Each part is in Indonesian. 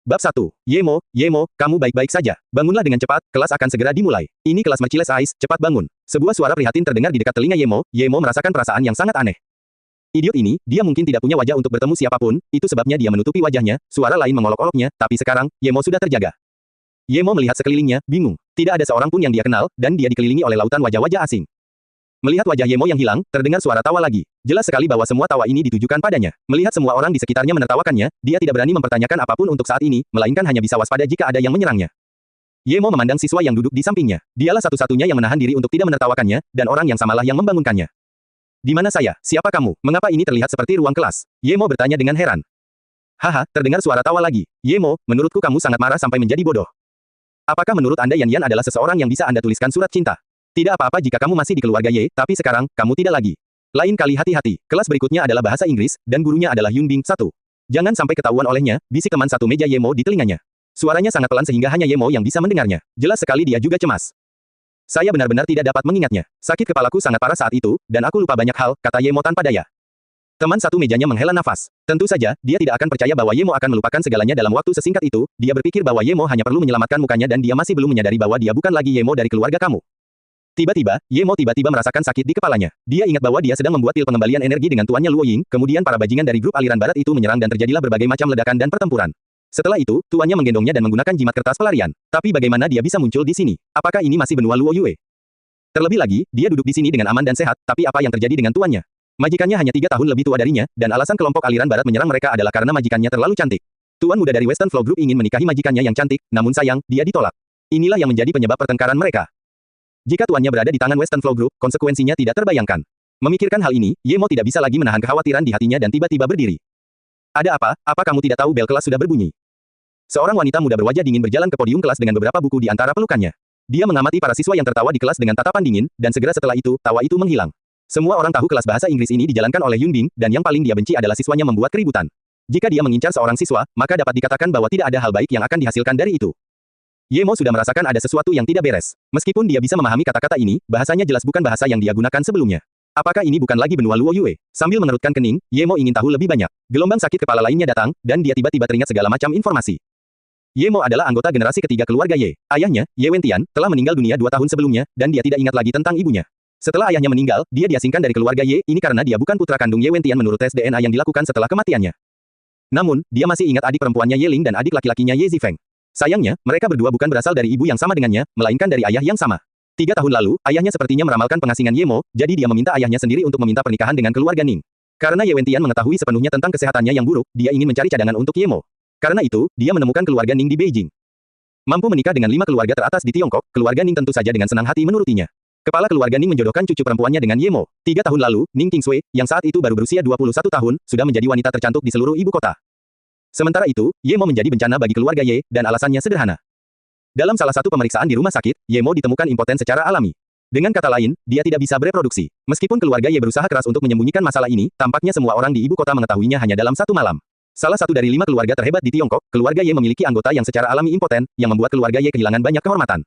Bab 1. Yemo, kamu baik-baik saja. Bangunlah dengan cepat, kelas akan segera dimulai. Ini kelas Merciless Ice, cepat bangun. Sebuah suara prihatin terdengar di dekat telinga Yemo merasakan perasaan yang sangat aneh. Idiot ini, dia mungkin tidak punya wajah untuk bertemu siapapun, itu sebabnya dia menutupi wajahnya, suara lain mengolok-oloknya, tapi sekarang, Yemo sudah terjaga. Yemo melihat sekelilingnya, bingung. Tidak ada seorang pun yang dia kenal, dan dia dikelilingi oleh lautan wajah-wajah asing. Melihat wajah Yemo yang hilang, terdengar suara tawa lagi. Jelas sekali bahwa semua tawa ini ditujukan padanya. Melihat semua orang di sekitarnya menertawakannya, dia tidak berani mempertanyakan apapun untuk saat ini, melainkan hanya bisa waspada jika ada yang menyerangnya. Yemo memandang siswa yang duduk di sampingnya. Dialah satu-satunya yang menahan diri untuk tidak menertawakannya, dan orang yang samalah yang membangunkannya. Di mana saya? Siapa kamu? Mengapa ini terlihat seperti ruang kelas? Yemo bertanya dengan heran. Haha, terdengar suara tawa lagi. Yemo, menurutku kamu sangat marah sampai menjadi bodoh. Apakah menurut Anda Yan adalah seseorang yang bisa Anda tuliskan surat cinta? Tidak apa-apa jika kamu masih di keluarga Ye, tapi sekarang, kamu tidak lagi. Lain kali hati-hati, kelas berikutnya adalah bahasa Inggris, dan gurunya adalah Yunbing 1. Jangan sampai ketahuan olehnya, bisik teman satu meja Yemo di telinganya. Suaranya sangat pelan sehingga hanya Yemo yang bisa mendengarnya. Jelas sekali dia juga cemas. Saya benar-benar tidak dapat mengingatnya. Sakit kepalaku sangat parah saat itu, dan aku lupa banyak hal, kata Yemo tanpa daya. Teman satu mejanya menghela nafas. Tentu saja, dia tidak akan percaya bahwa Yemo akan melupakan segalanya dalam waktu sesingkat itu, dia berpikir bahwa Yemo hanya perlu menyelamatkan mukanya dan dia masih belum menyadari bahwa dia bukan lagi Yemo dari keluarga kamu. Tiba-tiba, Yemo tiba-tiba merasakan sakit di kepalanya. Dia ingat bahwa dia sedang membuat pil pengembalian energi dengan tuannya Luo Ying, kemudian para bajingan dari grup aliran barat itu menyerang dan terjadilah berbagai macam ledakan dan pertempuran. Setelah itu, tuannya menggendongnya dan menggunakan jimat kertas pelarian. Tapi bagaimana dia bisa muncul di sini? Apakah ini masih benua Luo Yue? Terlebih lagi, dia duduk di sini dengan aman dan sehat, tapi apa yang terjadi dengan tuannya? Majikannya hanya 3 tahun lebih tua darinya, dan alasan kelompok aliran barat menyerang mereka adalah karena majikannya terlalu cantik. Tuan muda dari Western Flow Group ingin menikahi majikannya yang cantik, namun sayang, dia ditolak. Inilah yang menjadi penyebab pertengkaran mereka. Jika tuannya berada di tangan Western Flow Group, konsekuensinya tidak terbayangkan. Memikirkan hal ini, Yemo tidak bisa lagi menahan kekhawatiran di hatinya dan tiba-tiba berdiri. Ada apa? Apa kamu tidak tahu bel kelas sudah berbunyi? Seorang wanita muda berwajah dingin berjalan ke podium kelas dengan beberapa buku di antara pelukannya. Dia mengamati para siswa yang tertawa di kelas dengan tatapan dingin, dan segera setelah itu, tawa itu menghilang. Semua orang tahu kelas bahasa Inggris ini dijalankan oleh Yunbing, dan yang paling dia benci adalah siswanya membuat keributan. Jika dia mengincar seorang siswa, maka dapat dikatakan bahwa tidak ada hal baik yang akan dihasilkan dari itu. Yemo sudah merasakan ada sesuatu yang tidak beres. Meskipun dia bisa memahami kata-kata ini, bahasanya jelas bukan bahasa yang dia gunakan sebelumnya. Apakah ini bukan lagi benua Luo Yue? Sambil mengerutkan kening, Yemo ingin tahu lebih banyak. Gelombang sakit kepala lainnya datang, dan dia tiba-tiba teringat segala macam informasi. Yemo adalah anggota generasi ketiga keluarga Ye. Ayahnya, Ye Wentian, telah meninggal dunia 2 tahun sebelumnya, dan dia tidak ingat lagi tentang ibunya. Setelah ayahnya meninggal, dia diasingkan dari keluarga Ye, ini karena dia bukan putra kandung Ye Wentian menurut tes DNA yang dilakukan setelah kematiannya. Namun, dia masih ingat adik perempuannya Ye Ling dan adik laki-lakinya Ye Zifeng. Sayangnya, mereka berdua bukan berasal dari ibu yang sama dengannya, melainkan dari ayah yang sama. 3 tahun lalu, ayahnya sepertinya meramalkan pengasingan Yemo, jadi dia meminta ayahnya sendiri untuk meminta pernikahan dengan keluarga Ning. Karena Ye Wentian mengetahui sepenuhnya tentang kesehatannya yang buruk, dia ingin mencari cadangan untuk Yemo. Karena itu, dia menemukan keluarga Ning di Beijing. Mampu menikah dengan 5 keluarga teratas di Tiongkok, keluarga Ning tentu saja dengan senang hati menurutinya. Kepala keluarga Ning menjodohkan cucu perempuannya dengan Yemo. 3 tahun lalu, Ning Qingsui, yang saat itu baru berusia 21 tahun, sudah menjadi wanita tercantik di seluruh ibu kota. Sementara itu, Yemo menjadi bencana bagi keluarga Ye, dan alasannya sederhana. Dalam salah satu pemeriksaan di rumah sakit, Yemo ditemukan impoten secara alami. Dengan kata lain, dia tidak bisa bereproduksi. Meskipun keluarga Ye berusaha keras untuk menyembunyikan masalah ini, tampaknya semua orang di ibu kota mengetahuinya hanya dalam 1 malam. Salah satu dari 5 keluarga terhebat di Tiongkok, keluarga Ye memiliki anggota yang secara alami impoten, yang membuat keluarga Ye kehilangan banyak kehormatan.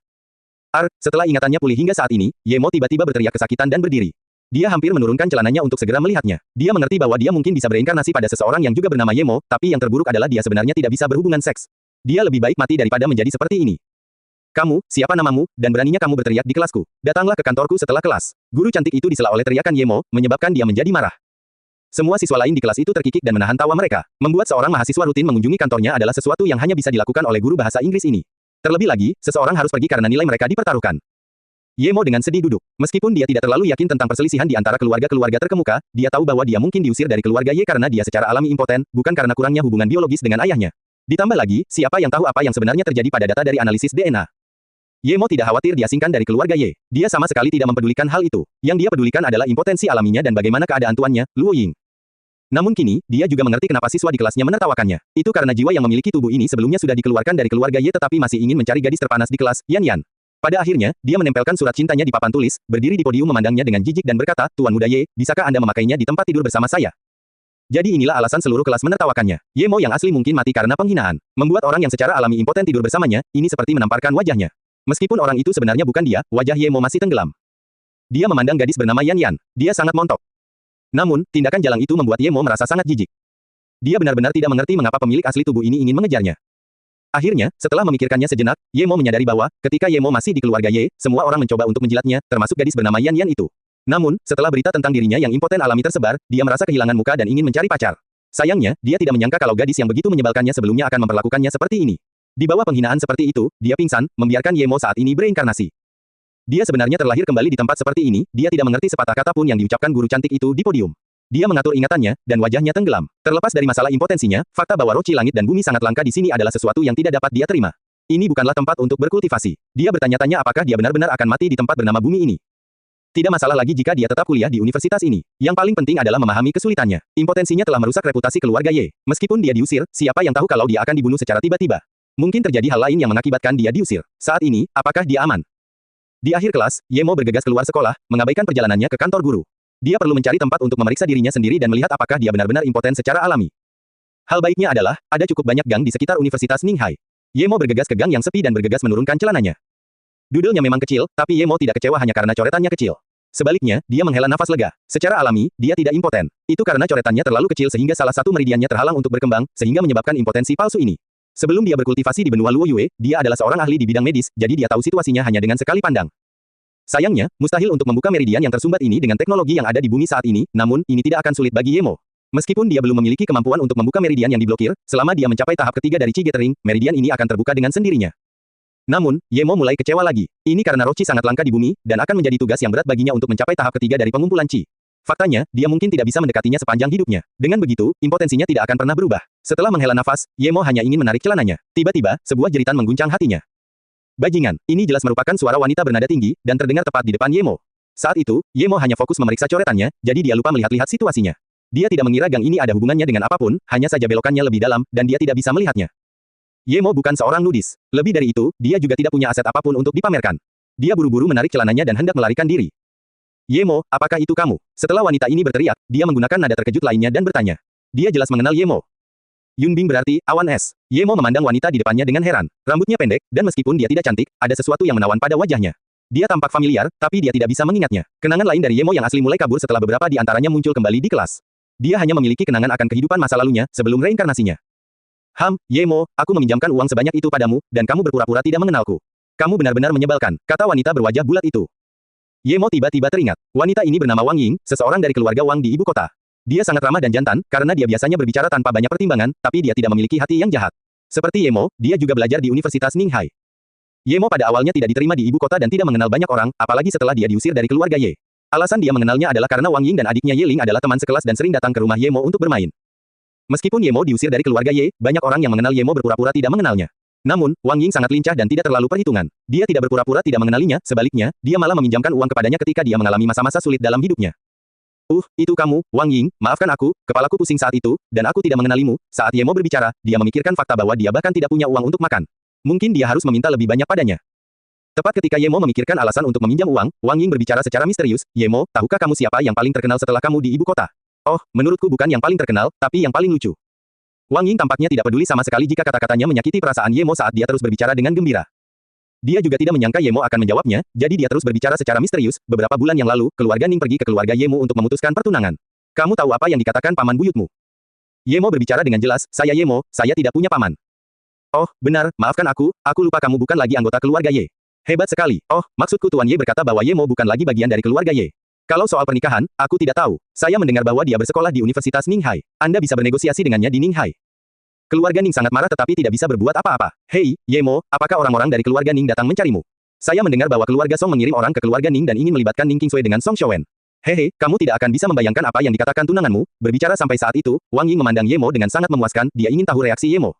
Setelah ingatannya pulih hingga saat ini, Yemo tiba-tiba berteriak kesakitan dan berdiri. Dia hampir menurunkan celananya untuk segera melihatnya. Dia mengerti bahwa dia mungkin bisa bereinkarnasi pada seseorang yang juga bernama Yemo, tapi yang terburuk adalah dia sebenarnya tidak bisa berhubungan seks. Dia lebih baik mati daripada menjadi seperti ini. Kamu, siapa namamu, dan beraninya kamu berteriak di kelasku? Datanglah ke kantorku setelah kelas. Guru cantik itu disela oleh teriakan Yemo, menyebabkan dia menjadi marah. Semua siswa lain di kelas itu terkikik dan menahan tawa mereka. Membuat seorang mahasiswa rutin mengunjungi kantornya adalah sesuatu yang hanya bisa dilakukan oleh guru bahasa Inggris ini. Terlebih lagi, seseorang harus pergi karena nilai mereka dipertaruhkan. Yemo dengan sedih duduk. Meskipun dia tidak terlalu yakin tentang perselisihan di antara keluarga-keluarga terkemuka, dia tahu bahwa dia mungkin diusir dari keluarga Ye karena dia secara alami impoten, bukan karena kurangnya hubungan biologis dengan ayahnya. Ditambah lagi, siapa yang tahu apa yang sebenarnya terjadi pada data dari analisis DNA. Yemo tidak khawatir diasingkan dari keluarga Ye. Dia sama sekali tidak mempedulikan hal itu. Yang dia pedulikan adalah impotensi alaminya dan bagaimana keadaan tuannya, Luo Ying. Namun kini, dia juga mengerti kenapa siswa di kelasnya menertawakannya. Itu karena jiwa yang memiliki tubuh ini sebelumnya sudah dikeluarkan dari keluarga Ye tetapi masih ingin mencari gadis terpanas di kelas, Yan Yan. Pada akhirnya, dia menempelkan surat cintanya di papan tulis, berdiri di podium memandangnya dengan jijik dan berkata, Tuan Muda Ye, bisakah Anda memakainya di tempat tidur bersama saya? Jadi inilah alasan seluruh kelas menertawakannya. Yemo yang asli mungkin mati karena penghinaan. Membuat orang yang secara alami impoten tidur bersamanya, ini seperti menamparkan wajahnya. Meskipun orang itu sebenarnya bukan dia, wajah Yemo masih tenggelam. Dia memandang gadis bernama Yan Yan. Dia sangat montok. Namun, tindakan jalang itu membuat Yemo merasa sangat jijik. Dia benar-benar tidak mengerti mengapa pemilik asli tubuh ini ingin mengejarnya. Akhirnya, setelah memikirkannya sejenak, Ye Mo menyadari bahwa, ketika Ye Mo masih di keluarga Ye, semua orang mencoba untuk menjilatnya, termasuk gadis bernama Yan Yan itu. Namun, setelah berita tentang dirinya yang impoten alami tersebar, dia merasa kehilangan muka dan ingin mencari pacar. Sayangnya, dia tidak menyangka kalau gadis yang begitu menyebalkannya sebelumnya akan memperlakukannya seperti ini. Di bawah penghinaan seperti itu, dia pingsan, membiarkan Ye Mo saat ini bereinkarnasi. Dia sebenarnya terlahir kembali di tempat seperti ini, dia tidak mengerti sepatah kata pun yang diucapkan guru cantik itu di podium. Dia mengatur ingatannya, dan wajahnya tenggelam. Terlepas dari masalah impotensinya, fakta bahwa roci langit dan bumi sangat langka di sini adalah sesuatu yang tidak dapat dia terima. Ini bukanlah tempat untuk berkultivasi. Dia bertanya-tanya apakah dia benar-benar akan mati di tempat bernama bumi ini. Tidak masalah lagi jika dia tetap kuliah di universitas ini. Yang paling penting adalah memahami kesulitannya. Impotensinya telah merusak reputasi keluarga Ye. Meskipun dia diusir, siapa yang tahu kalau dia akan dibunuh secara tiba-tiba. Mungkin terjadi hal lain yang mengakibatkan dia diusir. Saat ini, apakah dia aman? Di akhir kelas, Ye Mo bergegas keluar sekolah, mengabaikan perjalanannya ke kantor guru. Dia perlu mencari tempat untuk memeriksa dirinya sendiri dan melihat apakah dia benar-benar impoten secara alami. Hal baiknya adalah, ada cukup banyak gang di sekitar Universitas Ninghai. Ye Mo bergegas ke gang yang sepi dan bergegas menurunkan celananya. Dudelnya memang kecil, tapi Ye Mo tidak kecewa hanya karena coretannya kecil. Sebaliknya, dia menghela nafas lega. Secara alami, dia tidak impoten. Itu karena coretannya terlalu kecil sehingga salah satu meridiannya terhalang untuk berkembang, sehingga menyebabkan impotensi palsu ini. Sebelum dia berkultivasi di benua Luo Yue, dia adalah seorang ahli di bidang medis, jadi dia tahu situasinya hanya dengan sekali pandang. Sayangnya, mustahil untuk membuka meridian yang tersumbat ini dengan teknologi yang ada di bumi saat ini, namun, ini tidak akan sulit bagi Ye Mo. Meskipun dia belum memiliki kemampuan untuk membuka meridian yang diblokir, selama dia mencapai tahap ketiga dari Qi Gathering, meridian ini akan terbuka dengan sendirinya. Namun, Ye Mo mulai kecewa lagi. Ini karena roh Qi sangat langka di bumi, dan akan menjadi tugas yang berat baginya untuk mencapai tahap ketiga dari pengumpulan Qi. Faktanya, dia mungkin tidak bisa mendekatinya sepanjang hidupnya. Dengan begitu, impotensinya tidak akan pernah berubah. Setelah menghela nafas, Ye Mo hanya ingin menarik celananya. Tiba-tiba, sebuah jeritan mengguncang hatinya. Bajingan, ini jelas merupakan suara wanita bernada tinggi, dan terdengar tepat di depan Ye Mo. Saat itu, Ye Mo hanya fokus memeriksa coretannya, jadi dia lupa melihat-lihat situasinya. Dia tidak mengira gang ini ada hubungannya dengan apapun, hanya saja belokannya lebih dalam, dan dia tidak bisa melihatnya. Ye Mo bukan seorang nudis. Lebih dari itu, dia juga tidak punya aset apapun untuk dipamerkan. Dia buru-buru menarik celananya dan hendak melarikan diri. Ye Mo, apakah itu kamu? Setelah wanita ini berteriak, dia menggunakan nada terkejut lainnya dan bertanya. Dia jelas mengenal Ye Mo. Yunbing berarti, awan es. Ye Mo memandang wanita di depannya dengan heran. Rambutnya pendek, dan meskipun dia tidak cantik, ada sesuatu yang menawan pada wajahnya. Dia tampak familiar, tapi dia tidak bisa mengingatnya. Kenangan lain dari Ye Mo yang asli mulai kabur setelah beberapa di antaranya muncul kembali di kelas. Dia hanya memiliki kenangan akan kehidupan masa lalunya, sebelum reinkarnasinya. Ye Mo, aku meminjamkan uang sebanyak itu padamu, dan kamu berpura-pura tidak mengenalku. Kamu benar-benar menyebalkan, kata wanita berwajah bulat itu. Ye Mo tiba-tiba teringat. Wanita ini bernama Wang Ying, seseorang dari keluarga Wang di ibu kota. Dia sangat ramah dan jantan, karena dia biasanya berbicara tanpa banyak pertimbangan, tapi dia tidak memiliki hati yang jahat. Seperti Ye Mo, dia juga belajar di Universitas Ninghai. Ye Mo pada awalnya tidak diterima di ibu kota dan tidak mengenal banyak orang, apalagi setelah dia diusir dari keluarga Ye. Alasan dia mengenalnya adalah karena Wang Ying dan adiknya Ye Ling adalah teman sekelas dan sering datang ke rumah Ye Mo untuk bermain. Meskipun Ye Mo diusir dari keluarga Ye, banyak orang yang mengenal Ye Mo berpura-pura tidak mengenalnya. Namun, Wang Ying sangat lincah dan tidak terlalu perhitungan. Dia tidak berpura-pura tidak mengenalinya, sebaliknya, dia malah meminjamkan uang kepadanya ketika dia mengalami masa-masa sulit dalam hidupnya. Itu kamu, Wang Ying, maafkan aku, kepalaku pusing saat itu, dan aku tidak mengenalimu. Saat Ye Mo berbicara, dia memikirkan fakta bahwa dia bahkan tidak punya uang untuk makan. Mungkin dia harus meminta lebih banyak padanya. Tepat ketika Ye Mo memikirkan alasan untuk meminjam uang, Wang Ying berbicara secara misterius, Ye Mo, tahukah kamu siapa yang paling terkenal setelah kamu di ibu kota? Oh, menurutku bukan yang paling terkenal, tapi yang paling lucu. Wang Ying tampaknya tidak peduli sama sekali jika kata-katanya menyakiti perasaan Ye Mo saat dia terus berbicara dengan gembira. Dia juga tidak menyangka Ye Mo akan menjawabnya, jadi dia terus berbicara secara misterius. Beberapa bulan yang lalu, keluarga Ning pergi ke keluarga Ye Mo untuk memutuskan pertunangan. Kamu tahu apa yang dikatakan paman buyutmu? Ye Mo berbicara dengan jelas, saya Ye Mo, saya tidak punya paman. Oh, benar, maafkan aku lupa kamu bukan lagi anggota keluarga Ye. Hebat sekali. Oh, maksudku Tuan Ye berkata bahwa Ye Mo bukan lagi bagian dari keluarga Ye. Kalau soal pernikahan, aku tidak tahu. Saya mendengar bahwa dia bersekolah di Universitas Ninghai. Anda bisa bernegosiasi dengannya di Ninghai. Keluarga Ning sangat marah tetapi tidak bisa berbuat apa-apa. Hei, Ye Mo, apakah orang-orang dari keluarga Ning datang mencarimu? Saya mendengar bahwa keluarga Song mengirim orang ke keluarga Ning dan ingin melibatkan Ning Qingsui dengan Song Shouwen. Hehe, kamu tidak akan bisa membayangkan apa yang dikatakan tunanganmu. Berbicara sampai saat itu, Wang Ying memandang Ye Mo dengan sangat memuaskan, dia ingin tahu reaksi Ye Mo.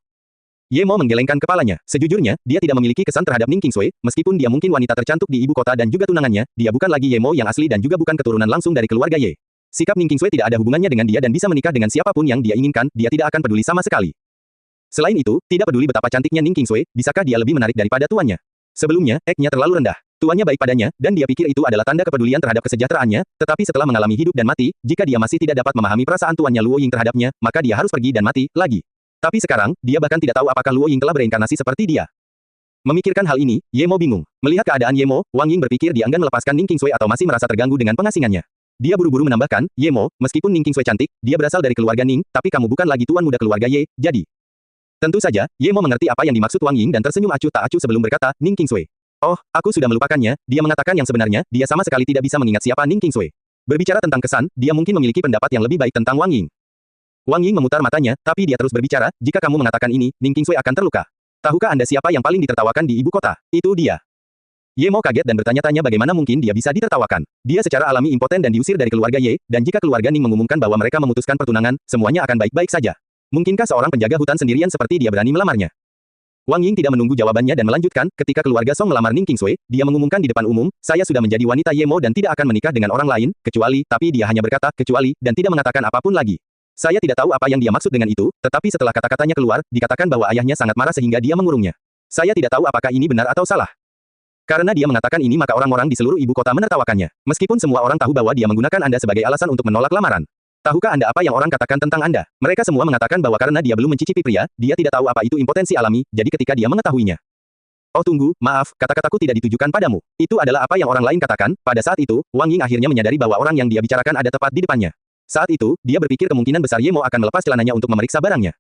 Ye Mo menggelengkan kepalanya. Sejujurnya, dia tidak memiliki kesan terhadap Ning Qingsui, meskipun dia mungkin wanita tercantik di ibu kota dan juga tunangannya, dia bukan lagi Ye Mo yang asli dan juga bukan keturunan langsung dari keluarga Ye. Sikap Ning Qingsui tidak ada hubungannya dengan dia dan bisa menikah dengan siapapun yang dia inginkan, dia tidak akan peduli sama sekali. Selain itu, tidak peduli betapa cantiknya Ning Qingsui, bisakah dia lebih menarik daripada tuannya? Sebelumnya, EQ-nya terlalu rendah. Tuannya baik padanya, dan dia pikir itu adalah tanda kepedulian terhadap kesejahteraannya, tetapi setelah mengalami hidup dan mati, jika dia masih tidak dapat memahami perasaan tuannya Luo Ying terhadapnya, maka dia harus pergi dan mati, lagi. Tapi sekarang, dia bahkan tidak tahu apakah Luo Ying telah bereinkarnasi seperti dia. Memikirkan hal ini, Ye Mo bingung. Melihat keadaan Ye Mo, Wang Ying berpikir dia enggan melepaskan Ning Qingsui atau masih merasa terganggu dengan pengasingannya. Dia buru-buru menambahkan, Ye Mo, meskipun Ning Qingsui cantik, dia berasal dari keluarga Ning, tapi kamu bukan lagi tuan muda keluarga Ye, jadi Tentu saja, Ye Mo mengerti apa yang dimaksud Wang Ying dan tersenyum acuh tak acuh sebelum berkata, Ning Qingsui. Oh, aku sudah melupakannya, dia mengatakan yang sebenarnya, dia sama sekali tidak bisa mengingat siapa Ning Qingsui. Berbicara tentang kesan, dia mungkin memiliki pendapat yang lebih baik tentang Wang Ying. Wang Ying memutar matanya, tapi dia terus berbicara, jika kamu mengatakan ini, Ning Qingsui akan terluka. Tahukah Anda siapa yang paling ditertawakan di ibu kota? Itu dia. Ye Mo kaget dan bertanya-tanya bagaimana mungkin dia bisa ditertawakan. Dia secara alami impoten dan diusir dari keluarga Ye, dan jika keluarga Ning mengumumkan bahwa mereka memutuskan pertunangan, semuanya akan baik-baik saja. Mungkinkah seorang penjaga hutan sendirian seperti dia berani melamarnya? Wang Ying tidak menunggu jawabannya dan melanjutkan, ketika keluarga Song melamar Ning Qingsui, dia mengumumkan di depan umum, saya sudah menjadi wanita Ye Mo dan tidak akan menikah dengan orang lain, kecuali, tapi dia hanya berkata, kecuali, dan tidak mengatakan apapun lagi. Saya tidak tahu apa yang dia maksud dengan itu, tetapi setelah kata-katanya keluar, dikatakan bahwa ayahnya sangat marah sehingga dia mengurungnya. Saya tidak tahu apakah ini benar atau salah. Karena dia mengatakan ini maka orang-orang di seluruh ibu kota menertawakannya. Meskipun semua orang tahu bahwa dia menggunakan Anda sebagai alasan untuk menolak lamaran. Tahukah Anda apa yang orang katakan tentang Anda? Mereka semua mengatakan bahwa karena dia belum mencicipi pria, dia tidak tahu apa itu impotensi alami, jadi ketika dia mengetahuinya. Oh tunggu, maaf, kata-kataku tidak ditujukan padamu. Itu adalah apa yang orang lain katakan. Pada saat itu, Wang Ying akhirnya menyadari bahwa orang yang dia bicarakan ada tepat di depannya. Saat itu, dia berpikir kemungkinan besar Ye Mo akan melepas celananya untuk memeriksa barangnya.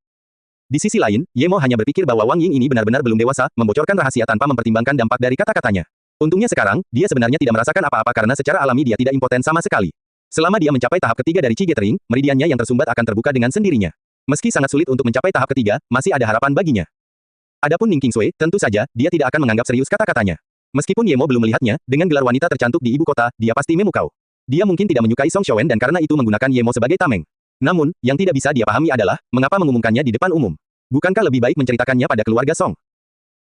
Di sisi lain, Ye Mo hanya berpikir bahwa Wang Ying ini benar-benar belum dewasa, membocorkan rahasia tanpa mempertimbangkan dampak dari kata-katanya. Untungnya sekarang, dia sebenarnya tidak merasakan apa-apa karena secara alami dia tidak impoten sama sekali. Selama dia mencapai tahap ketiga dari Qi Gathering, meridiannya yang tersumbat akan terbuka dengan sendirinya. Meski sangat sulit untuk mencapai tahap ketiga, masih ada harapan baginya. Adapun Ning Qingsui, tentu saja, dia tidak akan menganggap serius kata-katanya. Meskipun Ye Mo belum melihatnya, dengan gelar wanita tercantik di ibu kota, dia pasti memukau. Dia mungkin tidak menyukai Song Xiaowen dan karena itu menggunakan Ye Mo sebagai tameng. Namun, yang tidak bisa dia pahami adalah, mengapa mengumumkannya di depan umum. Bukankah lebih baik menceritakannya pada keluarga Song?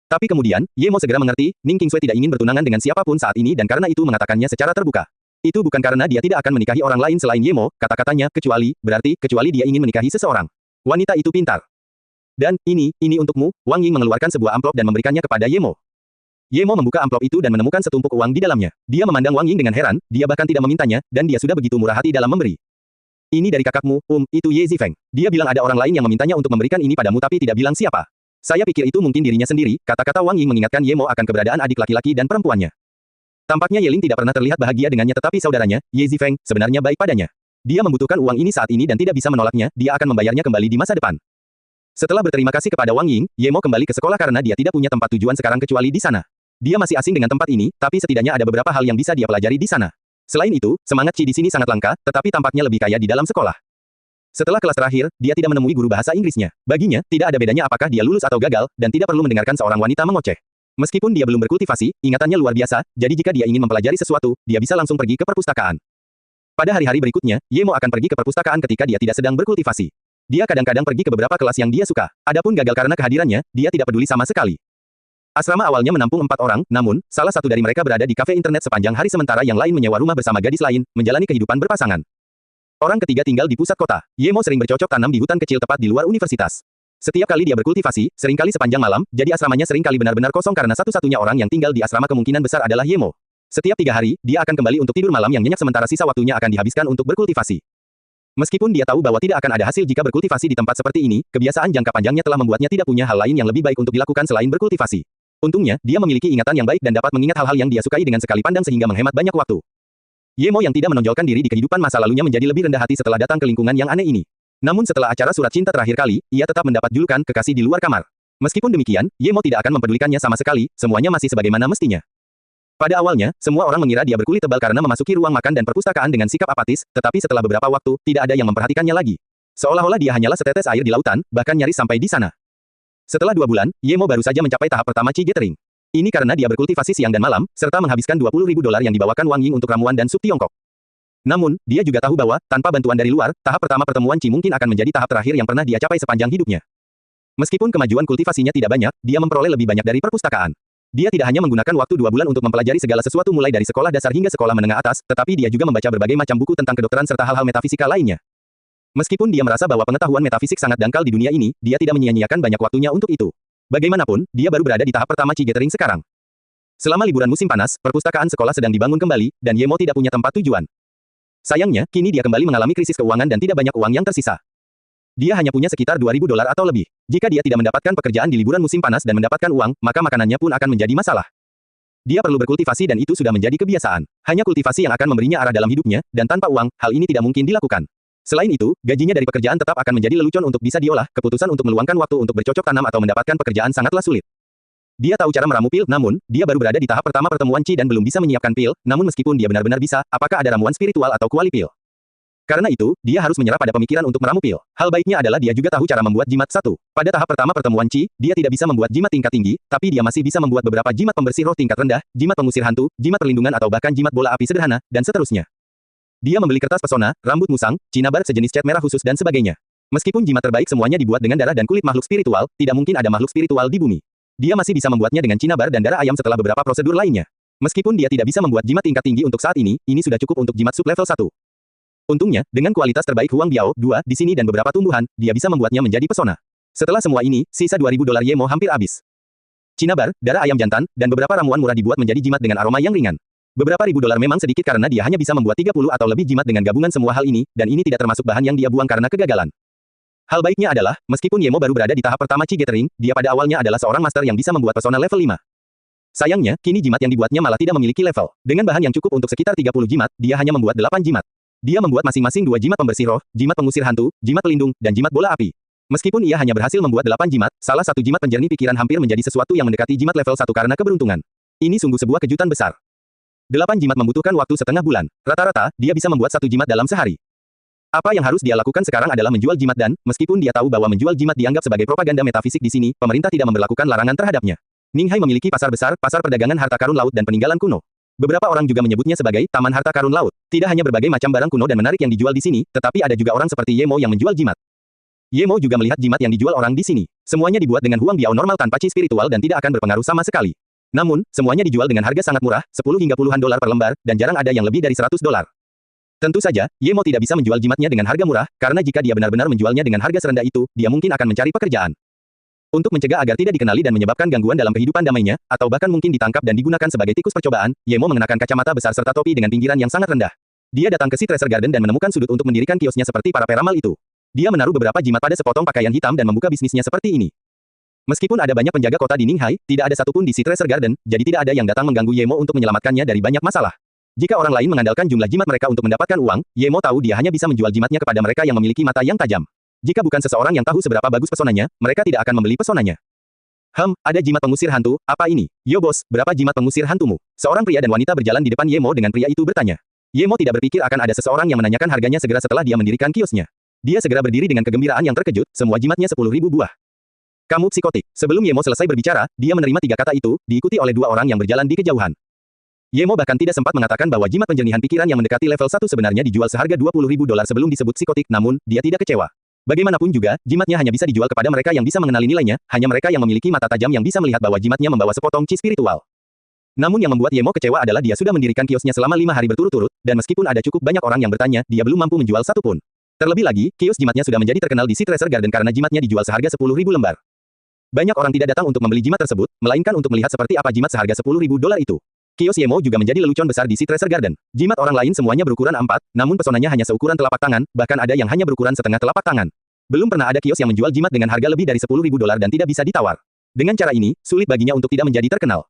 Tapi kemudian, Ye Mo segera mengerti, Ning Qingsui tidak ingin bertunangan dengan siapapun saat ini dan karena itu mengatakannya secara terbuka. Itu bukan karena dia tidak akan menikahi orang lain selain Ye Mo, kata-katanya, kecuali, berarti, kecuali dia ingin menikahi seseorang. Wanita itu pintar. Dan, ini untukmu, Wang Ying mengeluarkan sebuah amplop dan memberikannya kepada Ye Mo. Ye Mo membuka amplop itu dan menemukan setumpuk uang di dalamnya. Dia memandang Wang Ying dengan heran, dia bahkan tidak memintanya, dan dia sudah begitu murah hati dalam memberi. Ini dari kakakmu, itu Ye Zifeng. Dia bilang ada orang lain yang memintanya untuk memberikan ini padamu tapi tidak bilang siapa. Saya pikir itu mungkin dirinya sendiri, kata-kata Wang Ying mengingatkan Ye Mo akan keberadaan adik laki-laki dan perempuannya. Tampaknya Ye Ling tidak pernah terlihat bahagia dengannya tetapi saudaranya, Ye Zifeng, sebenarnya baik padanya. Dia membutuhkan uang ini saat ini dan tidak bisa menolaknya, dia akan membayarnya kembali di masa depan. Setelah berterima kasih kepada Wang Ying, Ye Mo kembali ke sekolah karena dia tidak punya tempat tujuan sekarang kecuali di sana. Dia masih asing dengan tempat ini, tapi setidaknya ada beberapa hal yang bisa dia pelajari di sana. Selain itu, semangat Qi di sini sangat langka, tetapi tampaknya lebih kaya di dalam sekolah. Setelah kelas terakhir, dia tidak menemui guru bahasa Inggrisnya. Baginya, tidak ada bedanya apakah dia lulus atau gagal, dan tidak perlu mendengarkan seorang wanita mengoceh. Meskipun dia belum berkultivasi, ingatannya luar biasa, jadi jika dia ingin mempelajari sesuatu, dia bisa langsung pergi ke perpustakaan. Pada hari-hari berikutnya, Ye Mo akan pergi ke perpustakaan ketika dia tidak sedang berkultivasi. Dia kadang-kadang pergi ke beberapa kelas yang dia suka. Adapun gagal karena kehadirannya, dia tidak peduli sama sekali. Asrama awalnya menampung 4 orang, namun, salah satu dari mereka berada di kafe internet sepanjang hari sementara yang lain menyewa rumah bersama gadis lain, menjalani kehidupan berpasangan. Orang ketiga tinggal di pusat kota. Ye Mo sering bercocok tanam di hutan kecil tepat di luar universitas. Setiap kali dia berkultivasi, seringkali sepanjang malam, jadi asramanya seringkali benar-benar kosong karena satu-satunya orang yang tinggal di asrama kemungkinan besar adalah Ye Mo. Setiap 3 hari, dia akan kembali untuk tidur malam yang nyenyak sementara sisa waktunya akan dihabiskan untuk berkultivasi. Meskipun dia tahu bahwa tidak akan ada hasil jika berkultivasi di tempat seperti ini, kebiasaan jangka panjangnya telah membuatnya tidak punya hal lain yang lebih baik untuk dilakukan selain berkultivasi. Untungnya, dia memiliki ingatan yang baik dan dapat mengingat hal-hal yang dia sukai dengan sekali pandang sehingga menghemat banyak waktu. Ye Mo yang tidak menonjolkan diri di kehidupan masa lalunya menjadi lebih rendah hati setelah datang ke lingkungan yang aneh ini. Namun setelah acara surat cinta terakhir kali, ia tetap mendapat julukan kekasih di luar kamar. Meskipun demikian, Ye Mo tidak akan mempedulikannya sama sekali, semuanya masih sebagaimana mestinya. Pada awalnya, semua orang mengira dia berkulit tebal karena memasuki ruang makan dan perpustakaan dengan sikap apatis, tetapi setelah beberapa waktu, tidak ada yang memperhatikannya lagi. Seolah-olah dia hanyalah setetes air di lautan, bahkan nyaris sampai di sana. Setelah 2 bulan, Ye Mo baru saja mencapai tahap pertama Qi Gathering. Ini karena dia berkultivasi siang dan malam, serta menghabiskan $20.000 yang dibawakan Wang Ying untuk ramuan dan sup Tiongkok. Namun, dia juga tahu bahwa, tanpa bantuan dari luar, tahap pertama pertemuan Qi mungkin akan menjadi tahap terakhir yang pernah dia capai sepanjang hidupnya. Meskipun kemajuan kultivasinya tidak banyak, dia memperoleh lebih banyak dari perpustakaan. Dia tidak hanya menggunakan waktu 2 bulan untuk mempelajari segala sesuatu mulai dari sekolah dasar hingga sekolah menengah atas, tetapi dia juga membaca berbagai macam buku tentang kedokteran serta hal-hal metafisika lainnya. Meskipun dia merasa bahwa pengetahuan metafisik sangat dangkal di dunia ini, dia tidak menyia-nyiakan banyak waktunya untuk itu. Bagaimanapun, dia baru berada di tahap pertama Qi Gathering sekarang. Selama liburan musim panas, perpustakaan sekolah sedang dibangun kembali, dan Ye Mo tidak punya tempat tujuan. Sayangnya, kini dia kembali mengalami krisis keuangan dan tidak banyak uang yang tersisa. Dia hanya punya sekitar $2.000 atau lebih. Jika dia tidak mendapatkan pekerjaan di liburan musim panas dan mendapatkan uang, maka makanannya pun akan menjadi masalah. Dia perlu berkultivasi dan itu sudah menjadi kebiasaan. Hanya kultivasi yang akan memberinya arah dalam hidupnya, dan tanpa uang, hal ini tidak mungkin dilakukan. Selain itu, gajinya dari pekerjaan tetap akan menjadi lelucon untuk bisa diolah, keputusan untuk meluangkan waktu untuk bercocok tanam atau mendapatkan pekerjaan sangatlah sulit. Dia tahu cara meramu pil, namun, dia baru berada di tahap pertama pertemuan Qi dan belum bisa menyiapkan pil, namun meskipun dia benar-benar bisa, apakah ada ramuan spiritual atau kuali pil? Karena itu, dia harus menyerah pada pemikiran untuk meramu pil. Hal baiknya adalah dia juga tahu cara membuat jimat satu. Pada tahap pertama pertemuan Qi, dia tidak bisa membuat jimat tingkat tinggi, tapi dia masih bisa membuat beberapa jimat pembersih roh tingkat rendah, jimat pengusir hantu, jimat perlindungan atau bahkan jimat bola api sederhana, dan seterusnya. Dia membeli kertas pesona, rambut musang, cinabar sejenis cat merah khusus dan sebagainya. Meskipun jimat terbaik semuanya dibuat dengan darah dan kulit makhluk spiritual, tidak mungkin ada makhluk spiritual di bumi. Dia masih bisa membuatnya dengan cinabar dan darah ayam setelah beberapa prosedur lainnya. Meskipun dia tidak bisa membuat jimat tingkat tinggi untuk saat ini sudah cukup untuk jimat sub level 1. Untungnya, dengan kualitas terbaik Huang Biao 2 di sini dan beberapa tumbuhan, dia bisa membuatnya menjadi pesona. Setelah semua ini, sisa $2.000 Yemo hampir habis. Cinabar, darah ayam jantan, dan beberapa ramuan murah dibuat menjadi jimat dengan aroma yang ringan. Beberapa ribu dolar memang sedikit karena dia hanya bisa membuat 30 atau lebih jimat dengan gabungan semua hal ini, dan ini tidak termasuk bahan yang dia buang karena kegagalan. Hal baiknya adalah, meskipun Yemo baru berada di tahap pertama Qi Gathering, dia pada awalnya adalah seorang master yang bisa membuat pesona level 5. Sayangnya, kini jimat yang dibuatnya malah tidak memiliki level. Dengan bahan yang cukup untuk sekitar 30 jimat, dia hanya membuat 8 jimat. Dia membuat masing-masing 2 jimat pembersih roh, jimat pengusir hantu, jimat pelindung, dan jimat bola api. Meskipun ia hanya berhasil membuat 8 jimat, salah satu jimat penjernih pikiran hampir menjadi sesuatu yang mendekati jimat level 1 karena keberuntungan. Ini sungguh sebuah kejutan besar. 8 jimat membutuhkan waktu setengah bulan. Rata-rata, dia bisa membuat 1 jimat dalam sehari. Apa yang harus dia lakukan sekarang adalah menjual jimat dan, meskipun dia tahu bahwa menjual jimat dianggap sebagai propaganda metafisik di sini, pemerintah tidak memberlakukan larangan terhadapnya. Ninghai memiliki pasar besar, pasar perdagangan harta karun laut dan peninggalan kuno. Beberapa orang juga menyebutnya sebagai taman harta karun laut. Tidak hanya berbagai macam barang kuno dan menarik yang dijual di sini, tetapi ada juga orang seperti Yemo yang menjual jimat. Yemo juga melihat jimat yang dijual orang di sini. Semuanya dibuat dengan Huang Biao normal tanpa Qi spiritual dan tidak akan berpengaruh sama sekali. Namun, semuanya dijual dengan harga sangat murah, 10 hingga puluhan dolar per lembar, dan jarang ada yang lebih dari $100. Tentu saja, Yemo tidak bisa menjual jimatnya dengan harga murah, karena jika dia benar-benar menjualnya dengan harga serendah itu, dia mungkin akan mencari pekerjaan. Untuk mencegah agar tidak dikenali dan menyebabkan gangguan dalam kehidupan damainya, atau bahkan mungkin ditangkap dan digunakan sebagai tikus percobaan, Yemo mengenakan kacamata besar serta topi dengan pinggiran yang sangat rendah. Dia datang ke si Treasure Garden dan menemukan sudut untuk mendirikan kiosnya seperti para peramal itu. Dia menaruh beberapa jimat pada sepotong pakaian hitam dan membuka bisnisnya seperti ini. Meskipun ada banyak penjaga kota di Ninghai, tidak ada satupun di si Treasure Garden, jadi tidak ada yang datang mengganggu Yemo untuk menyelamatkannya dari banyak masalah. Jika orang lain mengandalkan jumlah jimat mereka untuk mendapatkan uang, Yemo tahu dia hanya bisa menjual jimatnya kepada mereka yang memiliki mata yang tajam. Jika bukan seseorang yang tahu seberapa bagus pesonanya, mereka tidak akan membeli pesonanya. Ada jimat pengusir hantu, apa ini? Yo bos, berapa jimat pengusir hantumu? Seorang pria dan wanita berjalan di depan Yemo dengan pria itu bertanya. Yemo tidak berpikir akan ada seseorang yang menanyakan harganya segera setelah dia mendirikan kiosnya. Dia segera berdiri dengan kegembiraan yang terkejut, semua jimatnya 10.000 buah. Kamu psikotik. Sebelum Yemo selesai berbicara, dia menerima 3 kata itu, diikuti oleh 2 orang yang berjalan di kejauhan. Yemo bahkan tidak sempat mengatakan bahwa jimat penjernihan pikiran yang mendekati level 1 sebenarnya dijual seharga $20.000 sebelum disebut psikotik, namun, dia tidak kecewa. Bagaimanapun juga, jimatnya hanya bisa dijual kepada mereka yang bisa mengenali nilainya, hanya mereka yang memiliki mata tajam yang bisa melihat bahwa jimatnya membawa sepotong Qi spiritual. Namun yang membuat Yemo kecewa adalah dia sudah mendirikan kiosnya selama 5 hari berturut-turut, dan meskipun ada cukup banyak orang yang bertanya, dia belum mampu menjual satu pun. Terlebih lagi, kios jimatnya sudah menjadi terkenal di si Treasure Garden karena jimatnya dijual seharga 10.000 lembar. Banyak orang tidak datang untuk membeli jimat tersebut, melainkan untuk melihat seperti apa jimat seharga $10.000 itu. Kios Yemo juga menjadi lelucon besar di si Treasure Garden. Jimat orang lain semuanya berukuran 4, namun pesonanya hanya seukuran telapak tangan, bahkan ada yang hanya berukuran setengah telapak tangan. Belum pernah ada kios yang menjual jimat dengan harga lebih dari $10.000 dan tidak bisa ditawar. Dengan cara ini, sulit baginya untuk tidak menjadi terkenal.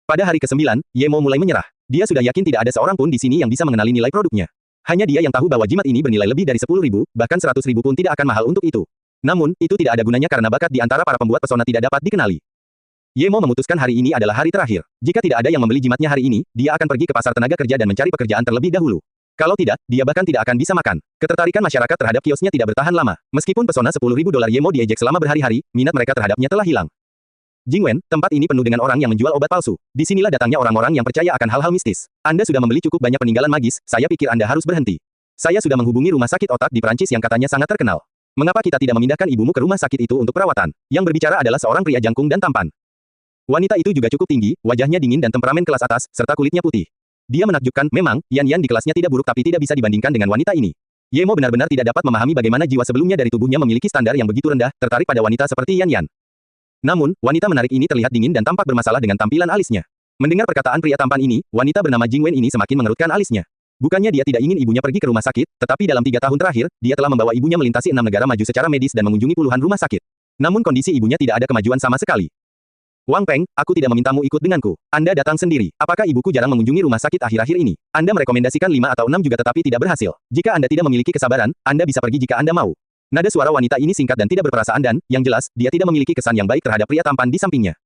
Pada hari ke-9, Yemo mulai menyerah. Dia sudah yakin tidak ada seorang pun di sini yang bisa mengenali nilai produknya. Hanya dia yang tahu bahwa jimat ini bernilai lebih dari 10.000, bahkan 100.000 pun tidak akan mahal untuk itu. Namun, itu tidak ada gunanya karena bakat di antara para pembuat pesona tidak dapat dikenali. Yemo memutuskan hari ini adalah hari terakhir. Jika tidak ada yang membeli jimatnya hari ini, dia akan pergi ke pasar tenaga kerja dan mencari pekerjaan terlebih dahulu. Kalau tidak, dia bahkan tidak akan bisa makan. Ketertarikan masyarakat terhadap kiosnya tidak bertahan lama. Meskipun pesona $10.000 Yemo diejek selama berhari-hari, minat mereka terhadapnya telah hilang. Jingwen, tempat ini penuh dengan orang yang menjual obat palsu. Disinilah datangnya orang-orang yang percaya akan hal-hal mistis. Anda sudah membeli cukup banyak peninggalan magis, saya pikir Anda harus berhenti. Saya sudah menghubungi rumah sakit otak di Prancis yang katanya sangat terkenal. Mengapa kita tidak memindahkan ibumu ke rumah sakit itu untuk perawatan? Yang berbicara adalah seorang pria jangkung dan tampan. Wanita itu juga cukup tinggi, wajahnya dingin dan temperamen kelas atas, serta kulitnya putih. Dia menakjubkan, memang, Yan di kelasnya tidak buruk tapi tidak bisa dibandingkan dengan wanita ini. Yemo benar-benar tidak dapat memahami bagaimana jiwa sebelumnya dari tubuhnya memiliki standar yang begitu rendah, tertarik pada wanita seperti Yan. Namun, wanita menarik ini terlihat dingin dan tampak bermasalah dengan tampilan alisnya. Mendengar perkataan pria tampan ini, wanita bernama Jingwen ini semakin mengerutkan alisnya. Bukannya dia tidak ingin ibunya pergi ke rumah sakit, tetapi dalam 3 tahun terakhir, dia telah membawa ibunya melintasi 6 negara maju secara medis dan mengunjungi puluhan rumah sakit. Namun kondisi ibunya tidak ada kemajuan sama sekali. Wang Peng, aku tidak memintamu ikut denganku. Anda datang sendiri. Apakah ibuku jarang mengunjungi rumah sakit akhir-akhir ini? Anda merekomendasikan 5 atau 6 juga tetapi tidak berhasil. Jika Anda tidak memiliki kesabaran, Anda bisa pergi jika Anda mau. Nada suara wanita ini singkat dan tidak berperasaan dan, yang jelas, dia tidak memiliki kesan yang baik terhadap pria tampan di sampingnya.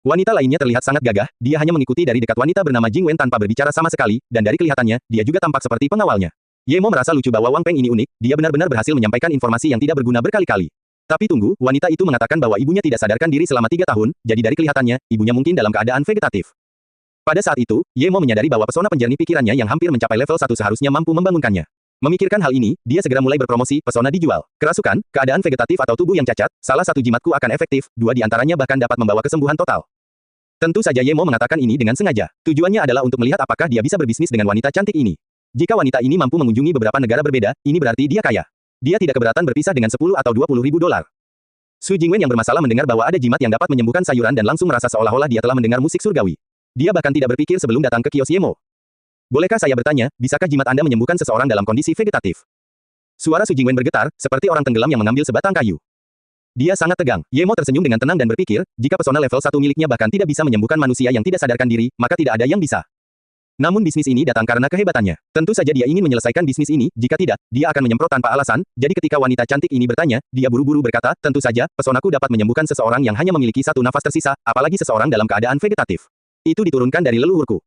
Wanita lainnya terlihat sangat gagah, dia hanya mengikuti dari dekat wanita bernama Jing Wen tanpa berbicara sama sekali, dan dari kelihatannya, dia juga tampak seperti pengawalnya. Ye Mo merasa lucu bahwa Wang Peng ini unik, dia benar-benar berhasil menyampaikan informasi yang tidak berguna berkali-kali. Tapi tunggu, wanita itu mengatakan bahwa ibunya tidak sadarkan diri selama 3 tahun, jadi dari kelihatannya, ibunya mungkin dalam keadaan vegetatif. Pada saat itu, Ye Mo menyadari bahwa pesona penjernih pikirannya yang hampir mencapai level 1 seharusnya mampu membangunkannya. Memikirkan hal ini, dia segera mulai berpromosi, pesona dijual. Kerasukan, keadaan vegetatif atau tubuh yang cacat, salah satu jimatku akan efektif, 2 di antaranya bahkan dapat membawa kesembuhan total. Tentu saja Ye Mo mengatakan ini dengan sengaja. Tujuannya adalah untuk melihat apakah dia bisa berbisnis dengan wanita cantik ini. Jika wanita ini mampu mengunjungi beberapa negara berbeda, ini berarti dia kaya. Dia tidak keberatan berpisah dengan 10 atau 20 ribu dolar. Su Jingwen yang bermasalah mendengar bahwa ada jimat yang dapat menyembuhkan sayuran dan langsung merasa seolah-olah dia telah mendengar musik surgawi. Dia bahkan tidak berpikir sebelum datang ke kios Ye Mo. Bolehkah saya bertanya, bisakah jimat Anda menyembuhkan seseorang dalam kondisi vegetatif? Suara Su Jingwen bergetar, seperti orang tenggelam yang mengambil sebatang kayu. Dia sangat tegang. Ye Mo tersenyum dengan tenang dan berpikir, jika pesona level 1 miliknya bahkan tidak bisa menyembuhkan manusia yang tidak sadarkan diri, maka tidak ada yang bisa. Namun bisnis ini datang karena kehebatannya. Tentu saja dia ingin menyelesaikan bisnis ini, jika tidak, dia akan menyemprot tanpa alasan, jadi ketika wanita cantik ini bertanya, dia buru-buru berkata, tentu saja, pesonaku dapat menyembuhkan seseorang yang hanya memiliki 1 nafas tersisa, apalagi seseorang dalam keadaan vegetatif. Itu diturunkan dari leluhurku.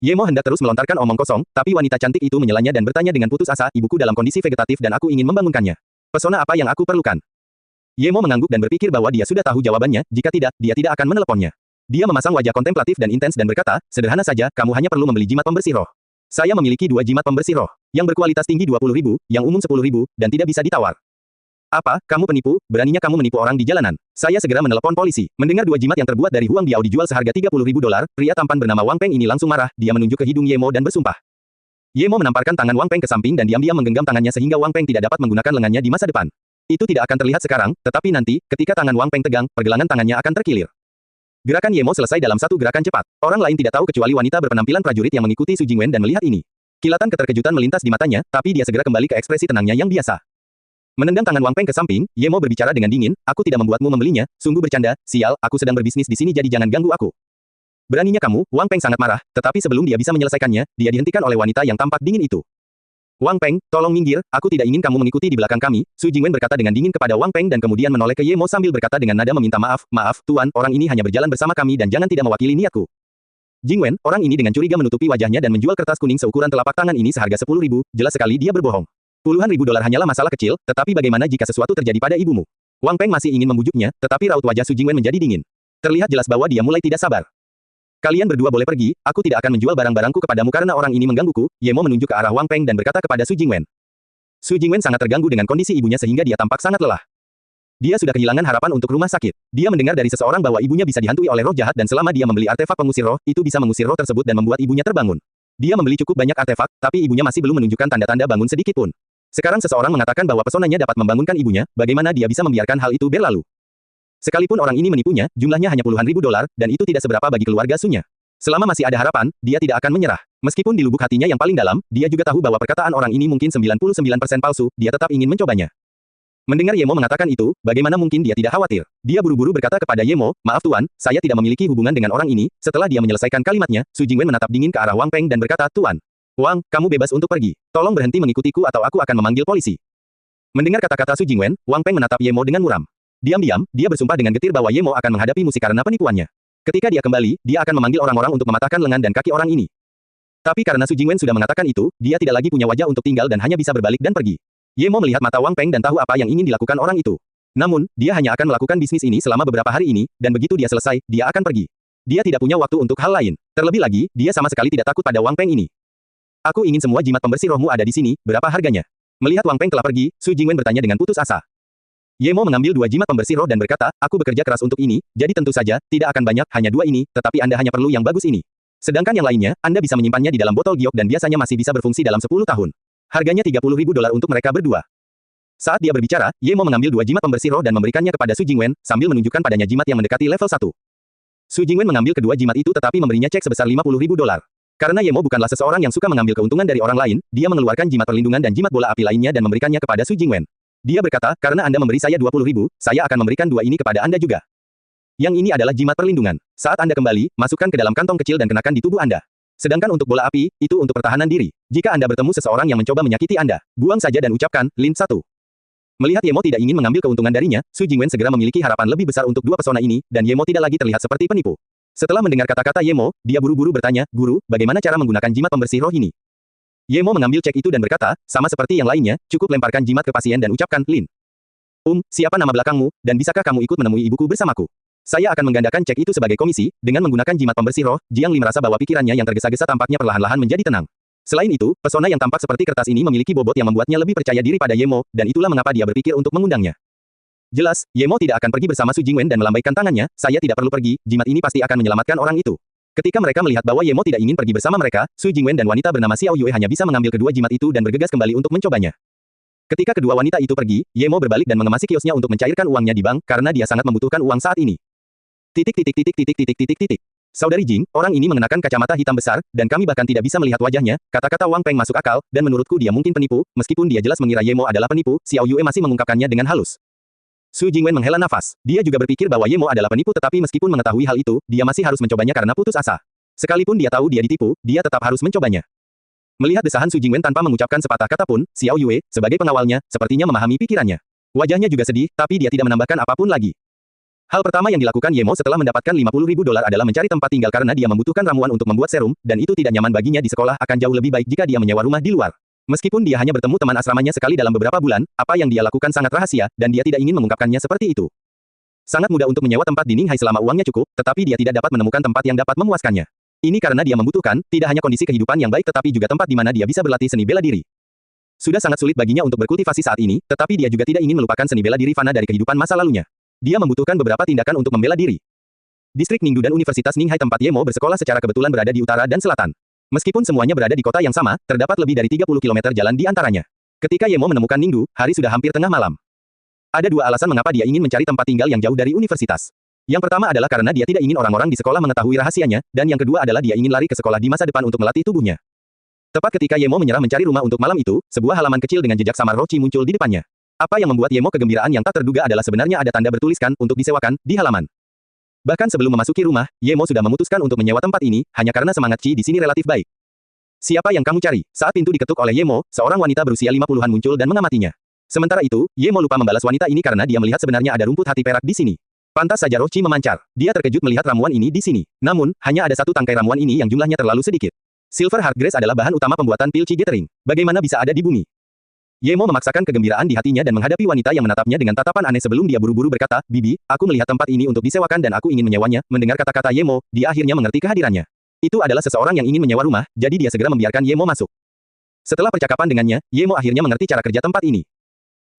Ye Mo hendak terus melontarkan omong kosong, tapi wanita cantik itu menyelanya dan bertanya dengan putus asa, ibuku dalam kondisi vegetatif dan aku ingin membangunkannya. Pesona apa yang aku perlukan? Ye Mo mengangguk dan berpikir bahwa dia sudah tahu jawabannya, jika tidak, dia tidak akan meneleponnya. Dia memasang wajah kontemplatif dan intens dan berkata, sederhana saja, kamu hanya perlu membeli jimat pembersih roh. Saya memiliki 2 jimat pembersih roh, yang berkualitas tinggi 20.000, yang umum 10.000, dan tidak bisa ditawar. Apa, kamu penipu? Beraninya kamu menipu orang di jalanan? Saya segera menelepon polisi. Mendengar 2 jimat yang terbuat dari Huang Biao dijual seharga 30.000 dolar, pria tampan bernama Wang Peng ini langsung marah, dia menunjuk ke hidung Ye Mo dan bersumpah. Ye Mo menamparkan tangan Wang Peng ke samping dan diam-diam menggenggam tangannya sehingga Wang Peng tidak dapat menggunakan lengannya di masa depan. Itu tidak akan terlihat sekarang, tetapi nanti, ketika tangan Wang Peng tegang, pergelangan tangannya akan terkilir. Gerakan Ye Mo selesai dalam 1 gerakan cepat. Orang lain tidak tahu kecuali wanita berpenampilan prajurit yang mengikuti Su Jingwen dan melihat ini. Kilatan keterkejutan melintas di matanya, tapi dia segera kembali ke ekspresi tenangnya yang biasa. Menendang tangan Wang Peng ke samping, Ye Mo berbicara dengan dingin, aku tidak membuatmu membelinya, sungguh bercanda, sial, aku sedang berbisnis di sini jadi jangan ganggu aku. Beraninya kamu, Wang Peng sangat marah, tetapi sebelum dia bisa menyelesaikannya, dia dihentikan oleh wanita yang tampak dingin itu. Wang Peng, tolong minggir, aku tidak ingin kamu mengikuti di belakang kami, Su Jingwen berkata dengan dingin kepada Wang Peng dan kemudian menoleh ke Ye Mo sambil berkata dengan nada meminta maaf, maaf, tuan, orang ini hanya berjalan bersama kami dan jangan tidak mewakili niatku. Jingwen, orang ini dengan curiga menutupi wajahnya dan menjual kertas kuning seukuran telapak tangan ini seharga 10.000, jelas sekali dia berbohong. Puluhan ribu dolar hanyalah masalah kecil, tetapi bagaimana jika sesuatu terjadi pada ibumu? Wang Peng masih ingin membujuknya, tetapi raut wajah Su Jingwen menjadi dingin. Terlihat jelas bahwa dia mulai tidak sabar. Kalian berdua boleh pergi, aku tidak akan menjual barang-barangku kepadamu karena orang ini menggangguku, Ye Mo menunjuk ke arah Wang Peng dan berkata kepada Su Jingwen. Su Jingwen sangat terganggu dengan kondisi ibunya sehingga dia tampak sangat lelah. Dia sudah kehilangan harapan untuk rumah sakit. Dia mendengar dari seseorang bahwa ibunya bisa dihantui oleh roh jahat dan selama dia membeli artefak pengusir roh, itu bisa mengusir roh tersebut dan membuat ibunya terbangun. Dia membeli cukup banyak artefak, tapi ibunya masih belum menunjukkan tanda-tanda bangun sedikit pun. Sekarang seseorang mengatakan bahwa pesonanya dapat membangunkan ibunya, bagaimana dia bisa membiarkan hal itu berlalu? Sekalipun orang ini menipunya, jumlahnya hanya puluhan ribu dolar, dan itu tidak seberapa bagi keluarga Sunya. Selama masih ada harapan, dia tidak akan menyerah. Meskipun di lubuk hatinya yang paling dalam, dia juga tahu bahwa perkataan orang ini mungkin 99% palsu, dia tetap ingin mencobanya. Mendengar Ye Mo mengatakan itu, bagaimana mungkin dia tidak khawatir? Dia buru-buru berkata kepada Ye Mo, maaf tuan, saya tidak memiliki hubungan dengan orang ini. Setelah dia menyelesaikan kalimatnya, Su Jingwen menatap dingin ke arah Wang Peng dan berkata, tuan, Wang, kamu bebas untuk pergi. Tolong berhenti mengikutiku atau aku akan memanggil polisi. Mendengar kata-kata Su Jingwen, Wang Peng menatap Ye Mo dengan muram. Diam-diam, dia bersumpah dengan getir bahwa Ye Mo akan menghadapi musik karena penipuannya. Ketika dia kembali, dia akan memanggil orang-orang untuk mematahkan lengan dan kaki orang ini. Tapi karena Su Jingwen sudah mengatakan itu, dia tidak lagi punya wajah untuk tinggal dan hanya bisa berbalik dan pergi. Ye Mo melihat mata Wang Peng dan tahu apa yang ingin dilakukan orang itu. Namun, dia hanya akan melakukan bisnis ini selama beberapa hari ini, dan begitu dia selesai, dia akan pergi. Dia tidak punya waktu untuk hal lain. Terlebih lagi, dia sama sekali tidak takut pada Wang Peng ini. Aku ingin semua jimat pembersih rohmu ada di sini, berapa harganya? Melihat Wang Peng telah pergi, Su Jingwen bertanya dengan putus asa. Ye Mo mengambil 2 jimat pembersih roh dan berkata, aku bekerja keras untuk ini, jadi tentu saja, tidak akan banyak, hanya 2 ini, tetapi Anda hanya perlu yang bagus ini. Sedangkan yang lainnya, Anda bisa menyimpannya di dalam botol giok dan biasanya masih bisa berfungsi dalam 10 tahun. Harganya 30.000 dolar untuk mereka berdua. Saat dia berbicara, Ye Mo mengambil 2 jimat pembersih roh dan memberikannya kepada Su Jingwen, sambil menunjukkan padanya jimat yang mendekati level 1. Su Jingwen mengambil kedua jimat itu tetapi memberinya cek sebesar 50.000 dolar. Karena Ye Mo bukanlah seseorang yang suka mengambil keuntungan dari orang lain, dia mengeluarkan jimat perlindungan dan jimat bola api lainnya dan memberikannya kepada Su Jingwen. Dia berkata, karena Anda memberi saya 20.000, saya akan memberikan 2 ini kepada Anda juga. Yang ini adalah jimat perlindungan. Saat Anda kembali, masukkan ke dalam kantong kecil dan kenakan di tubuh Anda. Sedangkan untuk bola api, itu untuk pertahanan diri. Jika Anda bertemu seseorang yang mencoba menyakiti Anda, buang saja dan ucapkan, Lin 1. Melihat Yemo tidak ingin mengambil keuntungan darinya, Su Jingwen segera memiliki harapan lebih besar untuk dua pesona ini, dan Yemo tidak lagi terlihat seperti penipu. Setelah mendengar kata-kata Yemo, dia buru-buru bertanya, Guru, bagaimana cara menggunakan jimat pembersih roh ini? Yemo mengambil cek itu dan berkata, sama seperti yang lainnya, cukup lemparkan jimat ke pasien dan ucapkan, Lin. Siapa nama belakangmu, dan bisakah kamu ikut menemui ibuku bersamaku? Saya akan menggandakan cek itu sebagai komisi, dengan menggunakan jimat pembersih roh. Jiang Li merasa bahwa pikirannya yang tergesa-gesa tampaknya perlahan-lahan menjadi tenang. Selain itu, pesona yang tampak seperti kertas ini memiliki bobot yang membuatnya lebih percaya diri pada Yemo, dan itulah mengapa dia berpikir untuk mengundangnya. Jelas, Yemo tidak akan pergi bersama Su Jingwen dan melambaikan tangannya, saya tidak perlu pergi, jimat ini pasti akan menyelamatkan orang itu. Ketika mereka melihat bahwa Yemo tidak ingin pergi bersama mereka, Su Jingwen dan wanita bernama Xiao Yue hanya bisa mengambil kedua jimat itu dan bergegas kembali untuk mencobanya. Ketika kedua wanita itu pergi, Yemo berbalik dan mengemasi kiosnya untuk mencairkan uangnya di bank karena dia sangat membutuhkan uang saat ini. Saudari Jing, orang ini mengenakan kacamata hitam besar, dan kami bahkan tidak bisa melihat wajahnya. Kata-kata Wang Peng masuk akal, dan menurutku dia mungkin penipu, meskipun dia jelas mengira Yemo adalah penipu, Xiao Yue masih mengungkapkannya dengan halus. Su Jingwen menghela nafas. Dia juga berpikir bahwa Yemo adalah penipu tetapi meskipun mengetahui hal itu, dia masih harus mencobanya karena putus asa. Sekalipun dia tahu dia ditipu, dia tetap harus mencobanya. Melihat desahan Su Jingwen tanpa mengucapkan sepatah kata pun, Xiao Yue, sebagai pengawalnya, sepertinya memahami pikirannya. Wajahnya juga sedih, tapi dia tidak menambahkan apapun lagi. Hal pertama yang dilakukan Yemo setelah mendapatkan 50.000 dolar adalah mencari tempat tinggal karena dia membutuhkan ramuan untuk membuat serum, dan itu tidak nyaman baginya di sekolah akan jauh lebih baik jika dia menyewa rumah di luar. Meskipun dia hanya bertemu teman asramanya sekali dalam beberapa bulan, apa yang dia lakukan sangat rahasia, dan dia tidak ingin mengungkapkannya seperti itu. Sangat mudah untuk menyewa tempat di Ninghai selama uangnya cukup, tetapi dia tidak dapat menemukan tempat yang dapat memuaskannya. Ini karena dia membutuhkan, tidak hanya kondisi kehidupan yang baik tetapi juga tempat di mana dia bisa berlatih seni bela diri. Sudah sangat sulit baginya untuk berkultivasi saat ini, tetapi dia juga tidak ingin melupakan seni bela diri fana dari kehidupan masa lalunya. Dia membutuhkan beberapa tindakan untuk membela diri. Distrik Ningdu dan Universitas Ninghai tempat Yemo bersekolah secara kebetulan berada di utara dan selatan. Meskipun semuanya berada di kota yang sama, terdapat lebih dari 30 km jalan di antaranya. Ketika Yemo menemukan Ningdu, hari sudah hampir tengah malam. Ada dua alasan mengapa dia ingin mencari tempat tinggal yang jauh dari universitas. Yang pertama adalah karena dia tidak ingin orang-orang di sekolah mengetahui rahasianya, dan yang kedua adalah dia ingin lari ke sekolah di masa depan untuk melatih tubuhnya. Tepat ketika Yemo menyerah mencari rumah untuk malam itu, sebuah halaman kecil dengan jejak samar roci muncul di depannya. Apa yang membuat Yemo kegembiraan yang tak terduga adalah sebenarnya ada tanda bertuliskan untuk disewakan di halaman. Bahkan sebelum memasuki rumah, Yemo sudah memutuskan untuk menyewa tempat ini, hanya karena semangat Qi di sini relatif baik. Siapa yang kamu cari? Saat pintu diketuk oleh Yemo, seorang wanita berusia 50-an muncul dan mengamatinya. Sementara itu, Yemo lupa membalas wanita ini karena dia melihat sebenarnya ada rumput hati perak di sini. Pantas saja roh Qi memancar. Dia terkejut melihat ramuan ini di sini. Namun, hanya ada satu tangkai ramuan ini yang jumlahnya terlalu sedikit. Silver Heart Grace adalah bahan utama pembuatan pil Qi Gathering. Bagaimana bisa ada di bumi? Yemo memaksakan kegembiraan di hatinya dan menghadapi wanita yang menatapnya dengan tatapan aneh sebelum dia buru-buru berkata, Bibi, aku melihat tempat ini untuk disewakan dan aku ingin menyewanya. Mendengar kata-kata Yemo, dia akhirnya mengerti kehadirannya. Itu adalah seseorang yang ingin menyewa rumah, jadi dia segera membiarkan Yemo masuk. Setelah percakapan dengannya, Yemo akhirnya mengerti cara kerja tempat ini.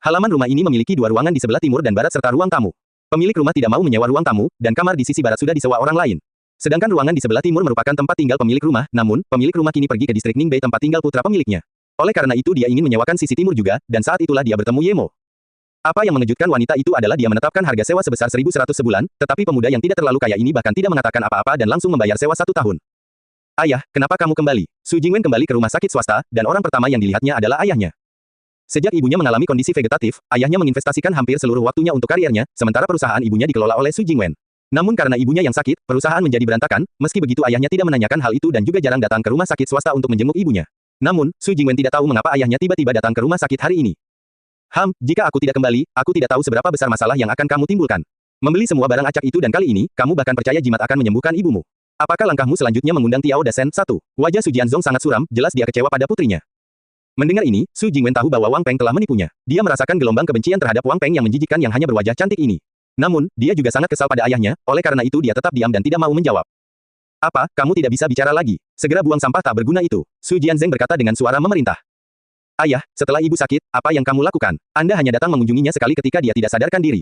Halaman rumah ini memiliki dua ruangan di sebelah timur dan barat serta ruang tamu. Pemilik rumah tidak mau menyewa ruang tamu, dan kamar di sisi barat sudah disewa orang lain. Sedangkan ruangan di sebelah timur merupakan tempat tinggal pemilik rumah, namun, pemilik rumah kini pergi ke distrik Ningbei tempat tinggal putra pemiliknya. Oleh karena itu dia ingin menyewakan sisi timur juga, dan saat itulah dia bertemu Yemo. Apa yang mengejutkan wanita itu adalah dia menetapkan harga sewa sebesar 1.100 sebulan, tetapi pemuda yang tidak terlalu kaya ini bahkan tidak mengatakan apa-apa dan langsung membayar sewa 1 tahun. Ayah, kenapa kamu kembali? Su Jingwen kembali ke rumah sakit swasta, dan orang pertama yang dilihatnya adalah ayahnya. Sejak ibunya mengalami kondisi vegetatif, ayahnya menginvestasikan hampir seluruh waktunya untuk karirnya, sementara perusahaan ibunya dikelola oleh Su Jingwen. Namun karena ibunya yang sakit, perusahaan menjadi berantakan, meski begitu ayahnya tidak menanyakan hal itu dan juga jarang datang ke rumah sakit swasta untuk menjenguk ibunya. Namun, Su Jingwen tidak tahu mengapa ayahnya tiba-tiba datang ke rumah sakit hari ini. Jika aku tidak kembali, aku tidak tahu seberapa besar masalah yang akan kamu timbulkan. Membeli semua barang acak itu dan kali ini, kamu bahkan percaya jimat akan menyembuhkan ibumu. Apakah langkahmu selanjutnya mengundang Tiao Dasen? 1. Wajah Su Jianzong sangat suram, jelas dia kecewa pada putrinya. Mendengar ini, Su Jingwen tahu bahwa Wang Peng telah menipunya. Dia merasakan gelombang kebencian terhadap Wang Peng yang menjijikkan yang hanya berwajah cantik ini. Namun, dia juga sangat kesal pada ayahnya, oleh karena itu dia tetap diam dan tidak mau menjawab. Apa, kamu tidak bisa bicara lagi? Segera buang sampah tak berguna itu. Su Jianzeng berkata dengan suara memerintah. Ayah, setelah ibu sakit, apa yang kamu lakukan? Anda hanya datang mengunjunginya sekali ketika dia tidak sadarkan diri.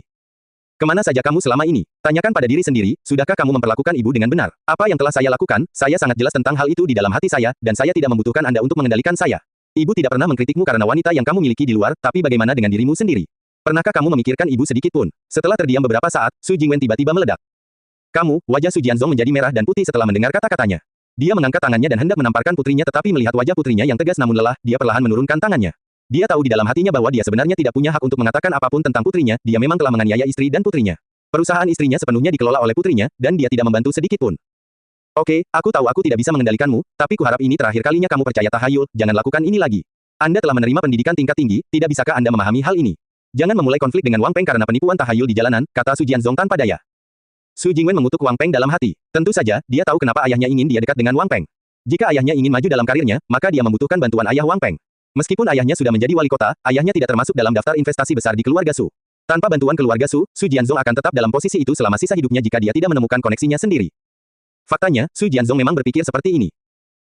Kemana saja kamu selama ini? Tanyakan pada diri sendiri, sudahkah kamu memperlakukan ibu dengan benar? Apa yang telah saya lakukan, saya sangat jelas tentang hal itu di dalam hati saya, dan saya tidak membutuhkan Anda untuk mengendalikan saya. Ibu tidak pernah mengkritikmu karena wanita yang kamu miliki di luar, tapi bagaimana dengan dirimu sendiri? Pernahkah kamu memikirkan ibu sedikit pun? Setelah terdiam beberapa saat, Su Jingwen tiba-tiba meledak. Kamu, wajah Su Jianzong menjadi merah dan putih setelah mendengar kata-katanya. Dia mengangkat tangannya dan hendak menamparkan putrinya tetapi melihat wajah putrinya yang tegas namun lelah, dia perlahan menurunkan tangannya. Dia tahu di dalam hatinya bahwa dia sebenarnya tidak punya hak untuk mengatakan apapun tentang putrinya, dia memang telah menganiaya istri dan putrinya. Perusahaan istrinya sepenuhnya dikelola oleh putrinya, dan dia tidak membantu sedikit pun. Oke, aku tahu aku tidak bisa mengendalikanmu, tapi kuharap ini terakhir kalinya kamu percaya tahayul, jangan lakukan ini lagi. Anda telah menerima pendidikan tingkat tinggi, tidak bisakah Anda memahami hal ini? Jangan memulai konflik dengan Wang Peng karena penipuan tahayul di jalanan, kata Su Jianzong tanpa daya. Su Jingwen mengutuk Wang Peng dalam hati. Tentu saja, dia tahu kenapa ayahnya ingin dia dekat dengan Wang Peng. Jika ayahnya ingin maju dalam karirnya, maka dia membutuhkan bantuan ayah Wang Peng. Meskipun ayahnya sudah menjadi wali kota, ayahnya tidak termasuk dalam daftar investasi besar di keluarga Su. Tanpa bantuan keluarga Su, Su Jianzong akan tetap dalam posisi itu selama sisa hidupnya jika dia tidak menemukan koneksinya sendiri. Faktanya, Su Jianzong memang berpikir seperti ini.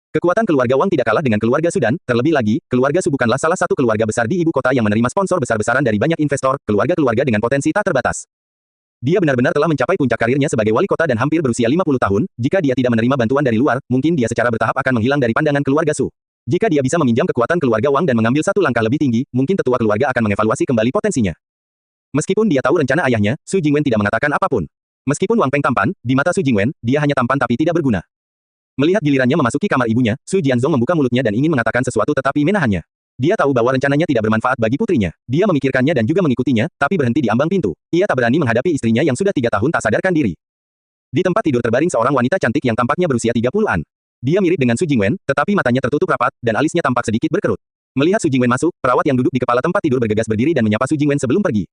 Kekuatan keluarga Wang tidak kalah dengan keluarga Su dan, terlebih lagi, keluarga Su bukanlah salah satu keluarga besar di ibu kota yang menerima sponsor besar-besaran dari banyak investor, keluarga-keluarga dengan potensi tak terbatas. Dia benar-benar telah mencapai puncak karirnya sebagai wali kota dan hampir berusia 50 tahun, jika dia tidak menerima bantuan dari luar, mungkin dia secara bertahap akan menghilang dari pandangan keluarga Su. Jika dia bisa meminjam kekuatan keluarga Wang dan mengambil satu langkah lebih tinggi, mungkin tetua keluarga akan mengevaluasi kembali potensinya. Meskipun dia tahu rencana ayahnya, Su Jingwen tidak mengatakan apapun. Meskipun Wang Peng tampan, di mata Su Jingwen, dia hanya tampan tapi tidak berguna. Melihat gilirannya memasuki kamar ibunya, Su Jianzong membuka mulutnya dan ingin mengatakan sesuatu tetapi menahannya. Dia tahu bahwa rencananya tidak bermanfaat bagi putrinya. Dia memikirkannya dan juga mengikutinya, tapi berhenti di ambang pintu. Ia tak berani menghadapi istrinya yang sudah 3 tahun tak sadarkan diri. Di tempat tidur terbaring seorang wanita cantik yang tampaknya berusia 30-an. Dia mirip dengan Su Jingwen, tetapi matanya tertutup rapat, dan alisnya tampak sedikit berkerut. Melihat Su Jingwen masuk, perawat yang duduk di kepala tempat tidur bergegas berdiri dan menyapa Su Jingwen sebelum pergi.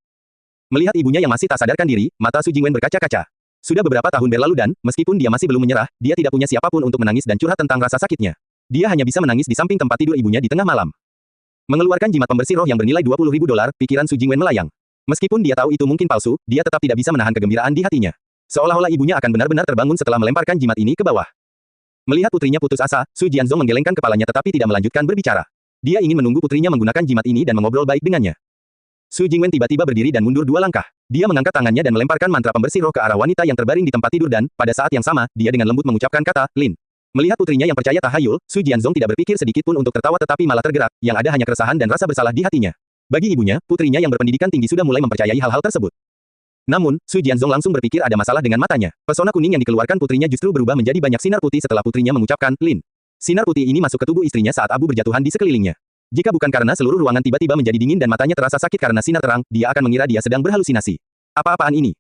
Melihat ibunya yang masih tak sadarkan diri, mata Su Jingwen berkaca-kaca. Sudah beberapa tahun berlalu dan, meskipun dia masih belum menyerah, dia tidak punya siapapun untuk menangis dan curhat tentang rasa sakitnya. Dia hanya bisa menangis di samping tempat tidur ibunya di tengah malam. Mengeluarkan jimat pembersih roh yang bernilai $20.000, pikiran Su Jingwen melayang. Meskipun dia tahu itu mungkin palsu, dia tetap tidak bisa menahan kegembiraan di hatinya. Seolah-olah ibunya akan benar-benar terbangun setelah melemparkan jimat ini ke bawah. Melihat putrinya putus asa, Su Jianzong menggelengkan kepalanya tetapi tidak melanjutkan berbicara. Dia ingin menunggu putrinya menggunakan jimat ini dan mengobrol baik dengannya. Su Jingwen tiba-tiba berdiri dan mundur 2 langkah. Dia mengangkat tangannya dan melemparkan mantra pembersih roh ke arah wanita yang terbaring di tempat tidur dan, pada saat yang sama, dia dengan lembut mengucapkan kata, Lin. Melihat putrinya yang percaya tahayul, Su Jianzong tidak berpikir sedikit pun untuk tertawa tetapi malah tergerak, yang ada hanya keresahan dan rasa bersalah di hatinya. Bagi ibunya, putrinya yang berpendidikan tinggi sudah mulai mempercayai hal-hal tersebut. Namun, Su Jianzong langsung berpikir ada masalah dengan matanya. Pesona kuning yang dikeluarkan putrinya justru berubah menjadi banyak sinar putih setelah putrinya mengucapkan, Lin. Sinar putih ini masuk ke tubuh istrinya saat abu berjatuhan di sekelilingnya. Jika bukan karena seluruh ruangan tiba-tiba menjadi dingin dan matanya terasa sakit karena sinar terang, dia akan mengira dia sedang berhalusinasi. Apa-apaan ini?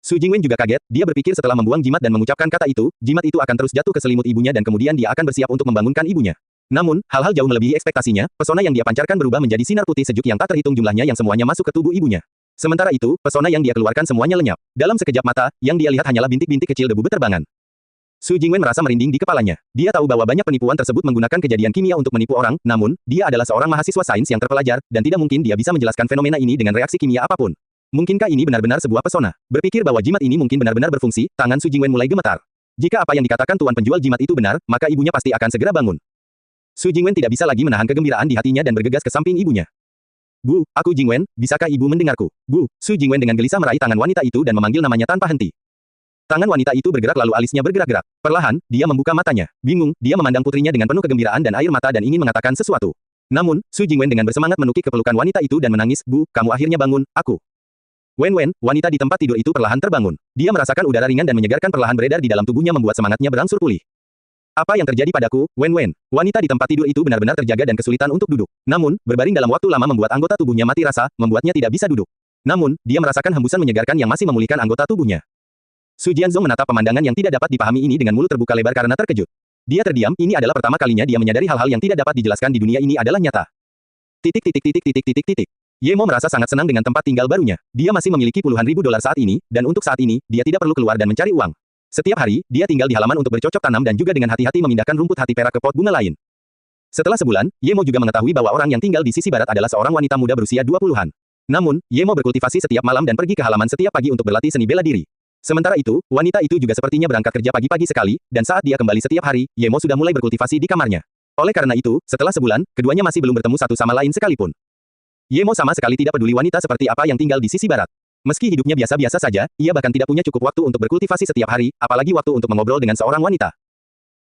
Su Jingwen juga kaget, dia berpikir setelah membuang jimat dan mengucapkan kata itu, jimat itu akan terus jatuh ke selimut ibunya dan kemudian dia akan bersiap untuk membangunkan ibunya. Namun, hal-hal jauh melebihi ekspektasinya, pesona yang dia pancarkan berubah menjadi sinar putih sejuk yang tak terhitung jumlahnya yang semuanya masuk ke tubuh ibunya. Sementara itu, pesona yang dia keluarkan semuanya lenyap. Dalam sekejap mata, yang dia lihat hanyalah bintik-bintik kecil debu beterbangan. Su Jingwen merasa merinding di kepalanya. Dia tahu bahwa banyak penipuan tersebut menggunakan kejadian kimia untuk menipu orang, namun, dia adalah seorang mahasiswa sains yang terpelajar, dan tidak mungkin dia bisa menjelaskan fenomena ini dengan reaksi kimia apapun. Mungkinkah ini benar-benar sebuah pesona? Berpikir bahwa jimat ini mungkin benar-benar berfungsi, tangan Su Jingwen mulai gemetar. Jika apa yang dikatakan tuan penjual jimat itu benar, maka ibunya pasti akan segera bangun. Su Jingwen tidak bisa lagi menahan kegembiraan di hatinya dan bergegas ke samping ibunya. Bu, aku Jingwen, bisakah ibu mendengarku? Bu, Su Jingwen dengan gelisah meraih tangan wanita itu dan memanggil namanya tanpa henti. Tangan wanita itu bergerak lalu alisnya bergerak-gerak. Perlahan, dia membuka matanya. Bingung, dia memandang putrinya dengan penuh kegembiraan dan air mata dan ingin mengatakan sesuatu. Namun, Su Jingwen dengan bersemangat menukik kepelukan wanita itu dan menangis, Bu, kamu akhirnya bangun, aku. Wen, wanita di tempat tidur itu perlahan terbangun. Dia merasakan udara ringan dan menyegarkan perlahan beredar di dalam tubuhnya membuat semangatnya berangsur pulih. Apa yang terjadi padaku, Wen? Wanita di tempat tidur itu benar-benar terjaga dan kesulitan untuk duduk. Namun, berbaring dalam waktu lama membuat anggota tubuhnya mati rasa, membuatnya tidak bisa duduk. Namun, dia merasakan hembusan menyegarkan yang masih memulihkan anggota tubuhnya. Su Jianzong menatap pemandangan yang tidak dapat dipahami ini dengan mulut terbuka lebar karena terkejut. Dia terdiam, ini adalah pertama kalinya dia menyadari hal-hal yang tidak dapat dijelaskan di dunia ini adalah nyata. Yemo merasa sangat senang dengan tempat tinggal barunya. Dia masih memiliki puluhan ribu dolar saat ini, dan untuk saat ini, dia tidak perlu keluar dan mencari uang. Setiap hari, dia tinggal di halaman untuk bercocok tanam dan juga dengan hati-hati memindahkan rumput hati perak ke pot bunga lain. Setelah sebulan, Yemo juga mengetahui bahwa orang yang tinggal di sisi barat adalah seorang wanita muda berusia 20-an. Namun, Yemo berkultivasi setiap malam dan pergi ke halaman setiap pagi untuk berlatih seni bela diri. Sementara itu, wanita itu juga sepertinya berangkat kerja pagi-pagi sekali, dan saat dia kembali setiap hari, Yemo sudah mulai berkultivasi di kamarnya. Oleh karena itu, setelah sebulan, keduanya masih belum bertemu satu sama lain sekalipun. Yemo sama sekali tidak peduli wanita seperti apa yang tinggal di sisi barat. Meski hidupnya biasa-biasa saja, ia bahkan tidak punya cukup waktu untuk berkultivasi setiap hari, apalagi waktu untuk mengobrol dengan seorang wanita.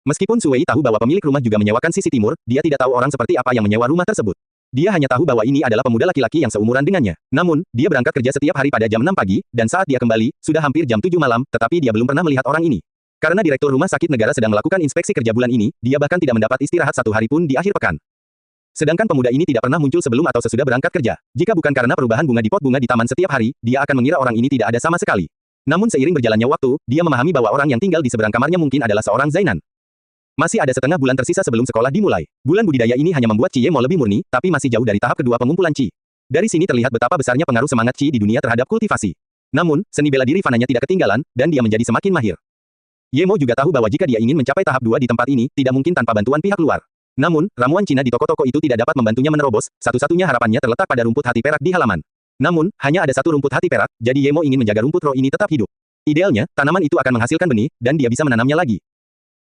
Meskipun Su Wei tahu bahwa pemilik rumah juga menyewakan sisi timur, dia tidak tahu orang seperti apa yang menyewa rumah tersebut. Dia hanya tahu bahwa ini adalah pemuda laki-laki yang seumuran dengannya. Namun, dia berangkat kerja setiap hari pada jam 6 pagi, dan saat dia kembali, sudah hampir jam 7 malam, tetapi dia belum pernah melihat orang ini. Karena direktur rumah sakit negara sedang melakukan inspeksi kerja bulan ini, dia bahkan tidak mendapat istirahat satu hari pun di akhir pekan. Sedangkan pemuda ini tidak pernah muncul sebelum atau sesudah berangkat kerja. Jika bukan karena perubahan bunga di pot bunga di taman setiap hari, dia akan mengira orang ini tidak ada sama sekali. Namun seiring berjalannya waktu, dia memahami bahwa orang yang tinggal di seberang kamarnya mungkin adalah seorang Zainan. Masih ada setengah bulan tersisa sebelum sekolah dimulai. Bulan budidaya ini hanya membuat Qi Yemo lebih murni, tapi masih jauh dari tahap kedua pengumpulan Qi. Dari sini terlihat betapa besarnya pengaruh semangat Qi di dunia terhadap kultivasi. Namun, seni bela diri fananya tidak ketinggalan, dan dia menjadi semakin mahir. Yemo juga tahu bahwa jika dia ingin mencapai tahap 2 di tempat ini, tidak mungkin tanpa bantuan pihak luar. Namun, ramuan Cina di toko-toko itu tidak dapat membantunya menerobos, satu-satunya harapannya terletak pada rumput hati perak di halaman. Namun, hanya ada satu rumput hati perak, jadi Yemo ingin menjaga rumput roh ini tetap hidup. Idealnya, tanaman itu akan menghasilkan benih, dan dia bisa menanamnya lagi.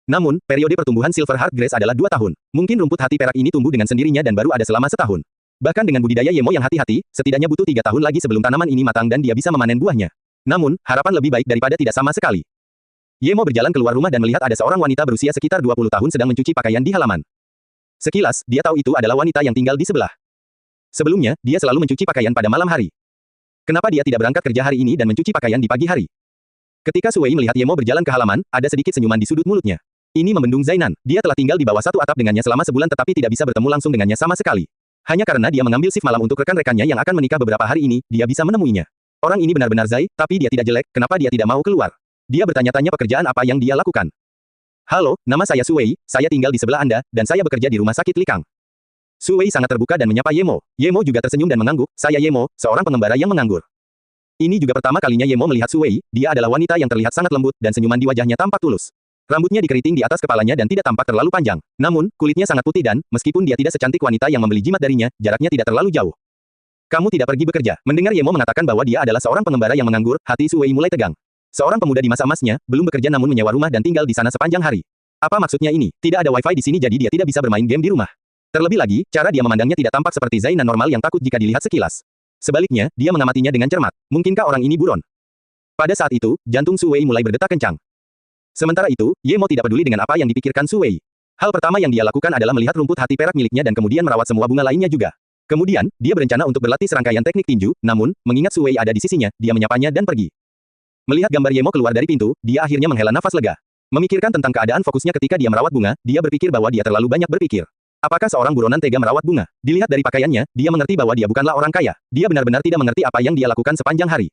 Namun, periode pertumbuhan Silver Heart Grass adalah 2 tahun. Mungkin rumput hati perak ini tumbuh dengan sendirinya dan baru ada selama setahun. Bahkan dengan budidaya Yemo yang hati-hati, setidaknya butuh 3 tahun lagi sebelum tanaman ini matang dan dia bisa memanen buahnya. Namun, harapan lebih baik daripada tidak sama sekali. Yemo berjalan keluar rumah dan melihat ada seorang wanita berusia sekitar 20 tahun sedang mencuci pakaian di halaman. Sekilas, dia tahu itu adalah wanita yang tinggal di sebelah. Sebelumnya, dia selalu mencuci pakaian pada malam hari. Kenapa dia tidak berangkat kerja hari ini dan mencuci pakaian di pagi hari? Ketika Su Wei melihat Yemo berjalan ke halaman, ada sedikit senyuman di sudut mulutnya. Ini membendung Zainan. Dia telah tinggal di bawah satu atap dengannya selama sebulan tetapi tidak bisa bertemu langsung dengannya sama sekali. Hanya karena dia mengambil shift malam untuk rekan-rekannya yang akan menikah beberapa hari ini, dia bisa menemuinya. Orang ini benar-benar Zai, tapi dia tidak jelek, kenapa dia tidak mau keluar? Dia bertanya-tanya pekerjaan apa yang dia lakukan. Halo, nama saya Su Wei, saya tinggal di sebelah Anda, dan saya bekerja di rumah sakit Likang. Su Wei sangat terbuka dan menyapa Yemo. Yemo juga tersenyum dan mengangguk, saya Yemo, seorang pengembara yang menganggur. Ini juga pertama kalinya Yemo melihat Su Wei, dia adalah wanita yang terlihat sangat lembut dan senyuman di wajahnya tampak tulus. Rambutnya dikeriting di atas kepalanya dan tidak tampak terlalu panjang. Namun, kulitnya sangat putih dan, meskipun dia tidak secantik wanita yang membeli jimat darinya, jaraknya tidak terlalu jauh. Kamu tidak pergi bekerja. Mendengar Yemo mengatakan bahwa dia adalah seorang pengembara yang menganggur, hati Su Wei mulai tegang. Seorang pemuda di masa emasnya, belum bekerja namun menyewa rumah dan tinggal di sana sepanjang hari. Apa maksudnya ini? Tidak ada wifi di sini jadi dia tidak bisa bermain game di rumah. Terlebih lagi, cara dia memandangnya tidak tampak seperti Zainan normal yang takut jika dilihat sekilas. Sebaliknya, dia mengamatinya dengan cermat. Mungkinkah orang ini buron? Pada saat itu, jantung Su Wei mulai berdetak kencang. Sementara itu, Yemo tidak peduli dengan apa yang dipikirkan Su Wei. Hal pertama yang dia lakukan adalah melihat rumput hati perak miliknya dan kemudian merawat semua bunga lainnya juga. Kemudian, dia berencana untuk berlatih serangkaian teknik tinju, namun, mengingat Su Wei ada di sisinya, dia menyapanya dan pergi. Melihat gambar Yemo keluar dari pintu, dia akhirnya menghela nafas lega. Memikirkan tentang keadaan fokusnya ketika dia merawat bunga, dia berpikir bahwa dia terlalu banyak berpikir. Apakah seorang buronan tega merawat bunga? Dilihat dari pakaiannya, dia mengerti bahwa dia bukanlah orang kaya. Dia benar-benar tidak mengerti apa yang dia lakukan sepanjang hari.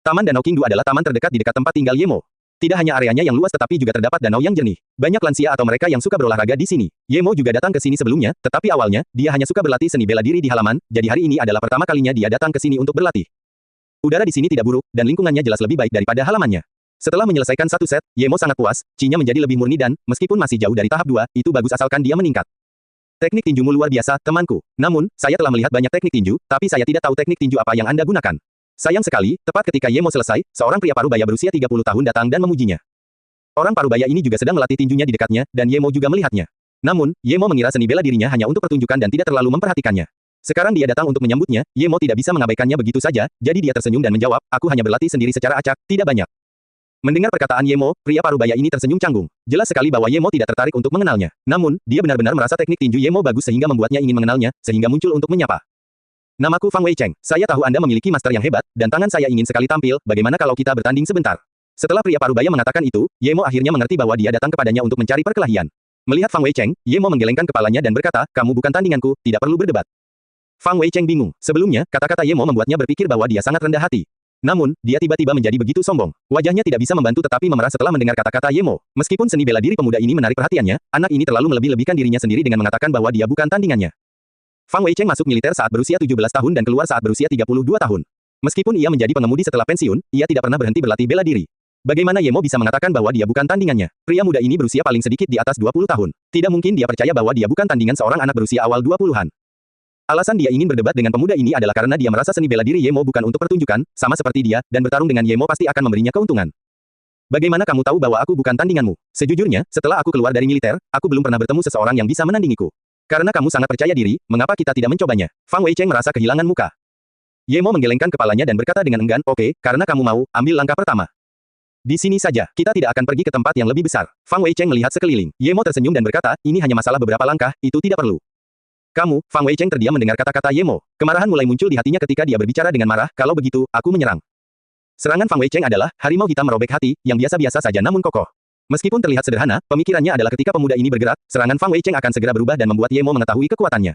Taman Danau Qingdu adalah taman terdekat di dekat tempat tinggal Yemo. Tidak hanya areanya yang luas tetapi juga terdapat danau yang jernih. Banyak lansia atau mereka yang suka berolahraga di sini. Yemo juga datang ke sini sebelumnya, tetapi awalnya, dia hanya suka berlatih seni bela diri di halaman, jadi hari ini adalah pertama kalinya dia datang ke sini untuk berlatih. Udara di sini tidak buruk, dan lingkungannya jelas lebih baik daripada halamannya. Setelah menyelesaikan satu set, Yemo sangat puas, Qi-nya menjadi lebih murni dan, meskipun masih jauh dari tahap 2, itu bagus asalkan dia meningkat. Teknik tinjumu luar biasa, temanku. Namun, saya telah melihat banyak teknik tinju, tapi saya tidak tahu teknik tinju apa yang Anda gunakan. Sayang sekali, tepat ketika Yemo selesai, seorang pria parubaya berusia 30 tahun datang dan memujinya. Orang parubaya ini juga sedang melatih tinjunya di dekatnya, dan Yemo juga melihatnya. Namun, Yemo mengira seni bela dirinya hanya untuk pertunjukan dan tidak terlalu memperhatikannya. Sekarang dia datang untuk menyambutnya, Yemo tidak bisa mengabaikannya begitu saja, jadi dia tersenyum dan menjawab, aku hanya berlatih sendiri secara acak, tidak banyak. Mendengar perkataan Yemo, pria parubaya ini tersenyum canggung. Jelas sekali bahwa Yemo tidak tertarik untuk mengenalnya. Namun, dia benar-benar merasa teknik tinju Yemo bagus sehingga membuatnya ingin mengenalnya, sehingga muncul untuk menyapa. Namaku Fang Weicheng. Saya tahu Anda memiliki master yang hebat, dan tangan saya ingin sekali tampil, bagaimana kalau kita bertanding sebentar? Setelah pria parubaya mengatakan itu, Yemo akhirnya mengerti bahwa dia datang kepadanya untuk mencari perkelahian. Melihat Fang Weicheng, Yemo menggelengkan kepalanya dan berkata, kamu bukan tandinganku, tidak perlu berdebat. Fang Weicheng bingung. Sebelumnya, kata-kata Yemo membuatnya berpikir bahwa dia sangat rendah hati. Namun, dia tiba-tiba menjadi begitu sombong. Wajahnya tidak bisa membantu tetapi memerah setelah mendengar kata-kata Yemo. Meskipun seni bela diri pemuda ini menarik perhatiannya, anak ini terlalu melebih-lebihkan dirinya sendiri dengan mengatakan bahwa dia bukan tandingannya. Fang Weicheng masuk militer saat berusia 17 tahun dan keluar saat berusia 32 tahun. Meskipun ia menjadi pengemudi setelah pensiun, ia tidak pernah berhenti berlatih bela diri. Bagaimana Yemo bisa mengatakan bahwa dia bukan tandingannya? Pria muda ini berusia paling sedikit di atas 20 tahun. Tidak mungkin dia percaya bahwa dia bukan tandingan seorang anak berusia awal 20-an. Alasan dia ingin berdebat dengan pemuda ini adalah karena dia merasa seni bela diri Yemo bukan untuk pertunjukan, sama seperti dia, dan bertarung dengan Yemo pasti akan memberinya keuntungan. Bagaimana kamu tahu bahwa aku bukan tandinganmu? Sejujurnya, setelah aku keluar dari militer, aku belum pernah bertemu seseorang yang bisa menandingiku. Karena kamu sangat percaya diri, mengapa kita tidak mencobanya? Fang Weicheng merasa kehilangan muka. Yemo menggelengkan kepalanya dan berkata dengan enggan, oke, karena kamu mau, ambil langkah pertama. Di sini saja, kita tidak akan pergi ke tempat yang lebih besar. Fang Weicheng melihat sekeliling. Yemo tersenyum dan berkata, ini hanya masalah beberapa langkah, itu tidak perlu. Kamu, Fang Weicheng terdiam mendengar kata-kata Yemo. Kemarahan mulai muncul di hatinya ketika dia berbicara dengan marah, kalau begitu, aku menyerang. Serangan Fang Weicheng adalah, harimau hitam merobek hati, yang biasa-biasa saja namun kokoh. Meskipun terlihat sederhana, pemikirannya adalah ketika pemuda ini bergerak, serangan Fang Weicheng akan segera berubah dan membuat Yemo mengetahui kekuatannya.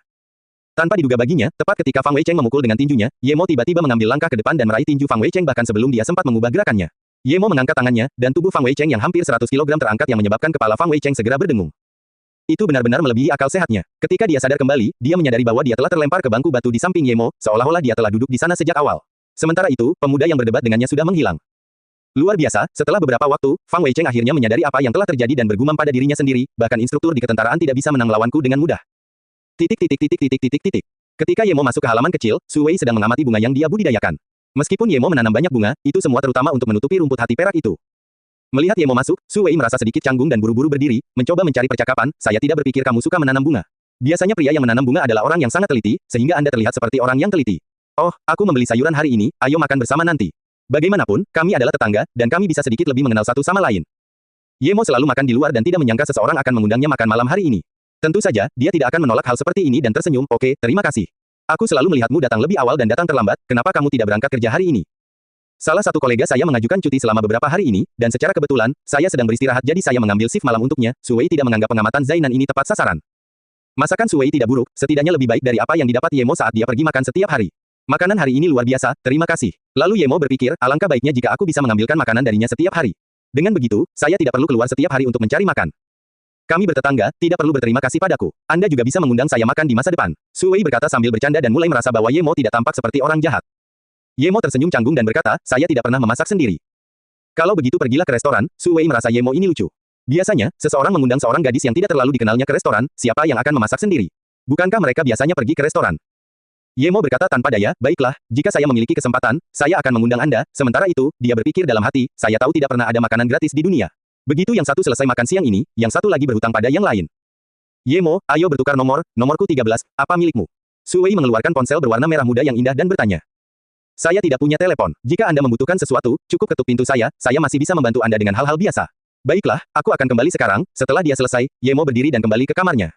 Tanpa diduga baginya, tepat ketika Fang Weicheng memukul dengan tinjunya, Ye Mo tiba-tiba mengambil langkah ke depan dan meraih tinju Fang Weicheng bahkan sebelum dia sempat mengubah gerakannya. Ye Mo mengangkat tangannya, dan tubuh Fang Weicheng yang hampir 100 kg terangkat yang menyebabkan kepala Fang Weicheng segera berdengung. Itu benar-benar melebihi akal sehatnya. Ketika dia sadar kembali, dia menyadari bahwa dia telah terlempar ke bangku batu di samping Ye Mo, seolah-olah dia telah duduk di sana sejak awal. Sementara itu, pemuda yang berdebat dengannya sudah menghilang. Luar biasa, setelah beberapa waktu, Fang Weicheng akhirnya menyadari apa yang telah terjadi dan bergumam pada dirinya sendiri, bahkan instruktur di ketentaraan tidak bisa menang lawanku dengan mudah. Ketika Ye Mo masuk ke halaman kecil, Su Wei sedang mengamati bunga yang dia budidayakan. Meskipun Ye Mo menanam banyak bunga, itu semua terutama untuk menutupi rumput hati perak itu. Melihat Ye Mo masuk, Su Wei merasa sedikit canggung dan buru-buru berdiri, mencoba mencari percakapan. Saya tidak berpikir kamu suka menanam bunga. Biasanya pria yang menanam bunga adalah orang yang sangat teliti, sehingga Anda terlihat seperti orang yang teliti. Oh, aku membeli sayuran hari ini, ayo makan bersama nanti. Bagaimanapun, kami adalah tetangga, dan kami bisa sedikit lebih mengenal satu sama lain. Ye Mo selalu makan di luar dan tidak menyangka seseorang akan mengundangnya makan malam hari ini. Tentu saja, dia tidak akan menolak hal seperti ini dan tersenyum. Oke, terima kasih. Aku selalu melihatmu datang lebih awal dan datang terlambat, kenapa kamu tidak berangkat kerja hari ini? Salah satu kolega saya mengajukan cuti selama beberapa hari ini, dan secara kebetulan, saya sedang beristirahat jadi saya mengambil shift malam untuknya. Su Wei tidak menganggap pengamatan Zainan ini tepat sasaran. Masakan Su Wei tidak buruk, setidaknya lebih baik dari apa yang didapat Ye Mo saat dia pergi makan setiap hari. Makanan hari ini luar biasa, terima kasih. Lalu Ye Mo berpikir, alangkah baiknya jika aku bisa mengambilkan makanan darinya setiap hari. Dengan begitu, saya tidak perlu keluar setiap hari untuk mencari makan. Kami bertetangga, tidak perlu berterima kasih padaku. Anda juga bisa mengundang saya makan di masa depan. Su Wei berkata sambil bercanda dan mulai merasa bahwa Ye Mo tidak tampak seperti orang jahat. Ye Mo tersenyum canggung dan berkata, saya tidak pernah memasak sendiri. Kalau begitu pergilah ke restoran. Su Wei merasa Ye Mo ini lucu. Biasanya, seseorang mengundang seorang gadis yang tidak terlalu dikenalnya ke restoran, siapa yang akan memasak sendiri? Bukankah mereka biasanya pergi ke restoran? Ye Mo berkata tanpa daya, baiklah, jika saya memiliki kesempatan, saya akan mengundang Anda. Sementara itu, dia berpikir dalam hati, saya tahu tidak pernah ada makanan gratis di dunia. Begitu yang satu selesai makan siang ini, yang satu lagi berhutang pada yang lain. Ye Mo, ayo bertukar nomor, nomorku 13, apa milikmu? Su Wei mengeluarkan ponsel berwarna merah muda yang indah dan bertanya. Saya tidak punya telepon. Jika Anda membutuhkan sesuatu, cukup ketuk pintu saya masih bisa membantu Anda dengan hal-hal biasa. Baiklah, aku akan kembali sekarang. Setelah dia selesai, Ye Mo berdiri dan kembali ke kamarnya.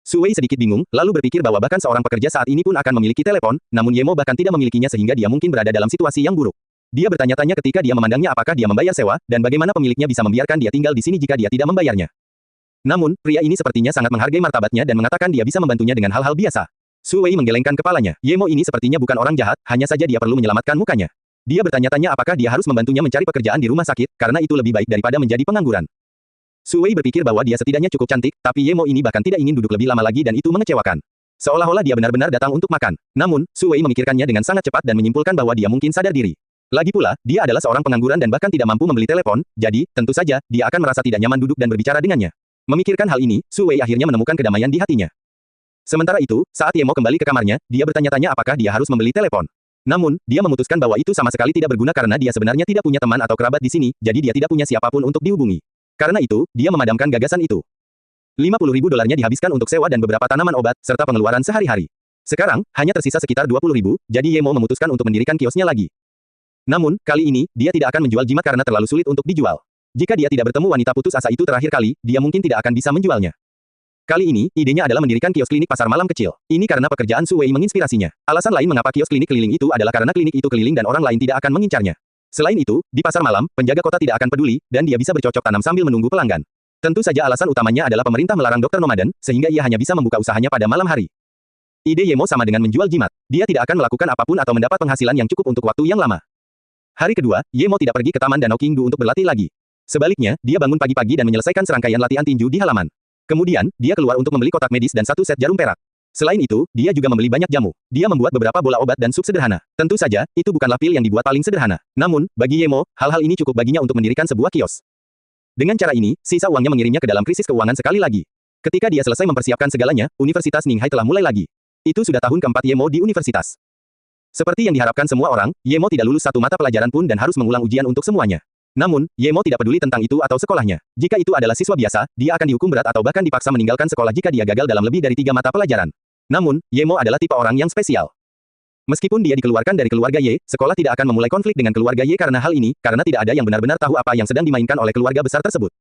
Su Wei sedikit bingung, lalu berpikir bahwa bahkan seorang pekerja saat ini pun akan memiliki telepon, namun Ye Mo bahkan tidak memilikinya sehingga dia mungkin berada dalam situasi yang buruk. Dia bertanya-tanya ketika dia memandangnya apakah dia membayar sewa, dan bagaimana pemiliknya bisa membiarkan dia tinggal di sini jika dia tidak membayarnya. Namun, pria ini sepertinya sangat menghargai martabatnya dan mengatakan dia bisa membantunya dengan hal-hal biasa. Su Wei menggelengkan kepalanya. Ye Mo ini sepertinya bukan orang jahat, hanya saja dia perlu menyelamatkan mukanya. Dia bertanya-tanya apakah dia harus membantunya mencari pekerjaan di rumah sakit, karena itu lebih baik daripada menjadi pengangguran. Su Wei berpikir bahwa dia setidaknya cukup cantik, tapi Ye Mo ini bahkan tidak ingin duduk lebih lama lagi dan itu mengecewakan. Seolah-olah dia benar-benar datang untuk makan. Namun, Su Wei memikirkannya dengan sangat cepat dan menyimpulkan bahwa dia mungkin sadar diri. Lagi pula, dia adalah seorang pengangguran dan bahkan tidak mampu membeli telepon, jadi, tentu saja, dia akan merasa tidak nyaman duduk dan berbicara dengannya. Memikirkan hal ini, Su Wei akhirnya menemukan kedamaian di hatinya. Sementara itu, saat Ye Mo kembali ke kamarnya, dia bertanya-tanya apakah dia harus membeli telepon. Namun, dia memutuskan bahwa itu sama sekali tidak berguna karena dia sebenarnya tidak punya teman atau kerabat di sini, jadi dia tidak punya siapapun untuk dihubungi. Karena itu, dia memadamkan gagasan itu. 50.000 dolarnya dihabiskan untuk sewa dan beberapa tanaman obat, serta pengeluaran sehari-hari. Sekarang, hanya tersisa sekitar 20.000, jadi Ye Mo memutuskan untuk mendirikan kiosnya lagi. Namun, kali ini, dia tidak akan menjual jimat karena terlalu sulit untuk dijual. Jika dia tidak bertemu wanita putus asa itu terakhir kali, dia mungkin tidak akan bisa menjualnya. Kali ini, idenya adalah mendirikan kios klinik pasar malam kecil. Ini karena pekerjaan Su Wei menginspirasinya. Alasan lain mengapa kios klinik keliling itu adalah karena klinik itu keliling dan orang lain tidak akan mengincarnya. Selain itu, di pasar malam, penjaga kota tidak akan peduli, dan dia bisa bercocok tanam sambil menunggu pelanggan. Tentu saja alasan utamanya adalah pemerintah melarang dokter nomaden, sehingga ia hanya bisa membuka usahanya pada malam hari. Ide Ye Mo sama dengan menjual jimat. Dia tidak akan melakukan apapun atau mendapat penghasilan yang cukup untuk waktu yang lama. Hari kedua, Ye Mo tidak pergi ke Taman Danau Qingdu untuk berlatih lagi. Sebaliknya, dia bangun pagi-pagi dan menyelesaikan serangkaian latihan tinju di halaman. Kemudian, dia keluar untuk membeli kotak medis dan satu set jarum perak. Selain itu, dia juga membeli banyak jamu. Dia membuat beberapa bola obat dan sup sederhana. Tentu saja, itu bukanlah pil yang dibuat paling sederhana. Namun, bagi Ye Mo, hal-hal ini cukup baginya untuk mendirikan sebuah kios. Dengan cara ini, sisa uangnya mengirimnya ke dalam krisis keuangan sekali lagi. Ketika dia selesai mempersiapkan segalanya, Universitas Ninghai telah mulai lagi. Itu sudah tahun keempat Ye Mo di universitas. Seperti yang diharapkan semua orang, Ye Mo tidak lulus satu mata pelajaran pun dan harus mengulang ujian untuk semuanya. Namun, Ye Mo tidak peduli tentang itu atau sekolahnya. Jika itu adalah siswa biasa, dia akan dihukum berat atau bahkan dipaksa meninggalkan sekolah jika dia gagal dalam lebih dari 3 mata pelajaran. Namun, Ye Mo adalah tipe orang yang spesial. Meskipun dia dikeluarkan dari keluarga Ye, sekolah tidak akan memulai konflik dengan keluarga Ye karena hal ini, karena tidak ada yang benar-benar tahu apa yang sedang dimainkan oleh keluarga besar tersebut.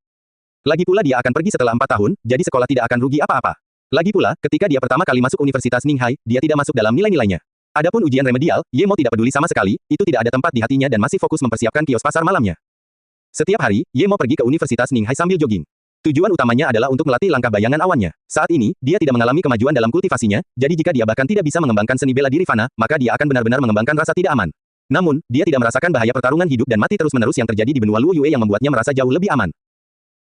Lagi pula dia akan pergi setelah 4 tahun, jadi sekolah tidak akan rugi apa-apa. Lagi pula, ketika dia pertama kali masuk Universitas Ninghai, dia tidak masuk dalam nilai-nilainya. Adapun ujian remedial, Ye Mo tidak peduli sama sekali, itu tidak ada tempat di hatinya dan masih fokus mempersiapkan kios pasar malamnya. Setiap hari, Ye Mo pergi ke Universitas Ninghai sambil jogging. Tujuan utamanya adalah untuk melatih langkah bayangan awannya. Saat ini, dia tidak mengalami kemajuan dalam kultivasinya, jadi jika dia bahkan tidak bisa mengembangkan seni bela diri fana, maka dia akan benar-benar mengembangkan rasa tidak aman. Namun, dia tidak merasakan bahaya pertarungan hidup dan mati terus-menerus yang terjadi di benua Luo Yue yang membuatnya merasa jauh lebih aman.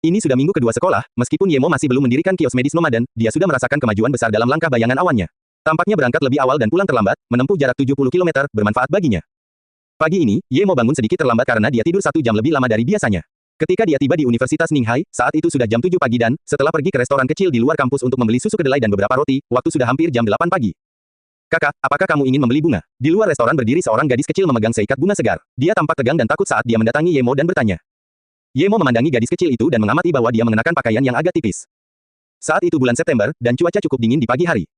Ini sudah minggu kedua sekolah, meskipun Yemo masih belum mendirikan kios medis nomaden, dia sudah merasakan kemajuan besar dalam langkah bayangan awannya. Tampaknya berangkat lebih awal dan pulang terlambat, menempuh jarak 70 km, bermanfaat baginya. Pagi ini, Yemo bangun sedikit terlambat karena dia tidur 1 jam lebih lama dari biasanya. Ketika dia tiba di Universitas Ninghai, saat itu sudah jam 7 pagi dan, setelah pergi ke restoran kecil di luar kampus untuk membeli susu kedelai dan beberapa roti, waktu sudah hampir jam 8 pagi. Kakak, apakah kamu ingin membeli bunga? Di luar restoran berdiri seorang gadis kecil memegang seikat bunga segar. Dia tampak tegang dan takut saat dia mendatangi Yemo dan bertanya. Yemo memandangi gadis kecil itu dan mengamati bahwa dia mengenakan pakaian yang agak tipis. Saat itu bulan September, dan cuaca cukup dingin di pagi hari.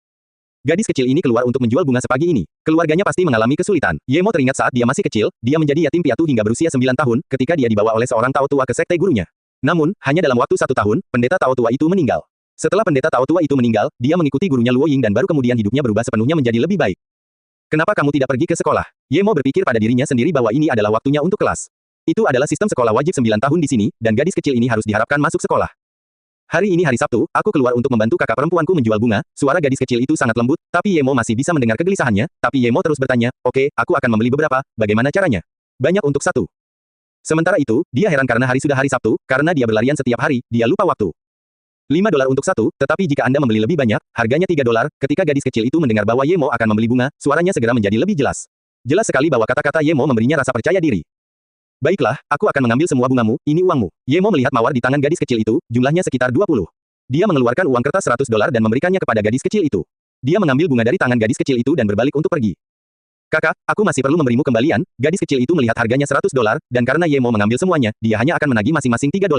Gadis kecil ini keluar untuk menjual bunga sepagi ini. Keluarganya pasti mengalami kesulitan. Yemo teringat saat dia masih kecil, dia menjadi yatim piatu hingga berusia 9 tahun, ketika dia dibawa oleh seorang Tao tua ke sekte gurunya. Namun, hanya dalam waktu 1 tahun, pendeta Tao tua itu meninggal. Setelah pendeta Tao tua itu meninggal, dia mengikuti gurunya Luo Ying dan baru kemudian hidupnya berubah sepenuhnya menjadi lebih baik. Kenapa kamu tidak pergi ke sekolah? Yemo berpikir pada dirinya sendiri bahwa ini adalah waktunya untuk kelas. Itu adalah sistem sekolah wajib 9 tahun di sini, dan gadis kecil ini harus diharapkan masuk sekolah. Hari ini hari Sabtu, aku keluar untuk membantu kakak perempuanku menjual bunga. Suara gadis kecil itu sangat lembut, tapi Yemo masih bisa mendengar kegelisahannya, tapi Yemo terus bertanya, oke, aku akan membeli beberapa, bagaimana caranya? Banyak untuk 1. Sementara itu, dia heran karena hari sudah hari Sabtu, karena dia berlarian setiap hari, dia lupa waktu. $5 untuk 1, tetapi jika Anda membeli lebih banyak, harganya $3. Ketika gadis kecil itu mendengar bahwa Yemo akan membeli bunga, suaranya segera menjadi lebih jelas. Jelas sekali bahwa kata-kata Yemo memberinya rasa percaya diri. Baiklah, aku akan mengambil semua bungamu, ini uangmu. Yemo melihat mawar di tangan gadis kecil itu, jumlahnya sekitar 20. Dia mengeluarkan uang kertas $100 dan memberikannya kepada gadis kecil itu. Dia mengambil bunga dari tangan gadis kecil itu dan berbalik untuk pergi. Kakak, aku masih perlu memberimu kembalian. Gadis kecil itu melihat harganya $100, dan karena Yemo mengambil semuanya, dia hanya akan menagih masing-masing $3.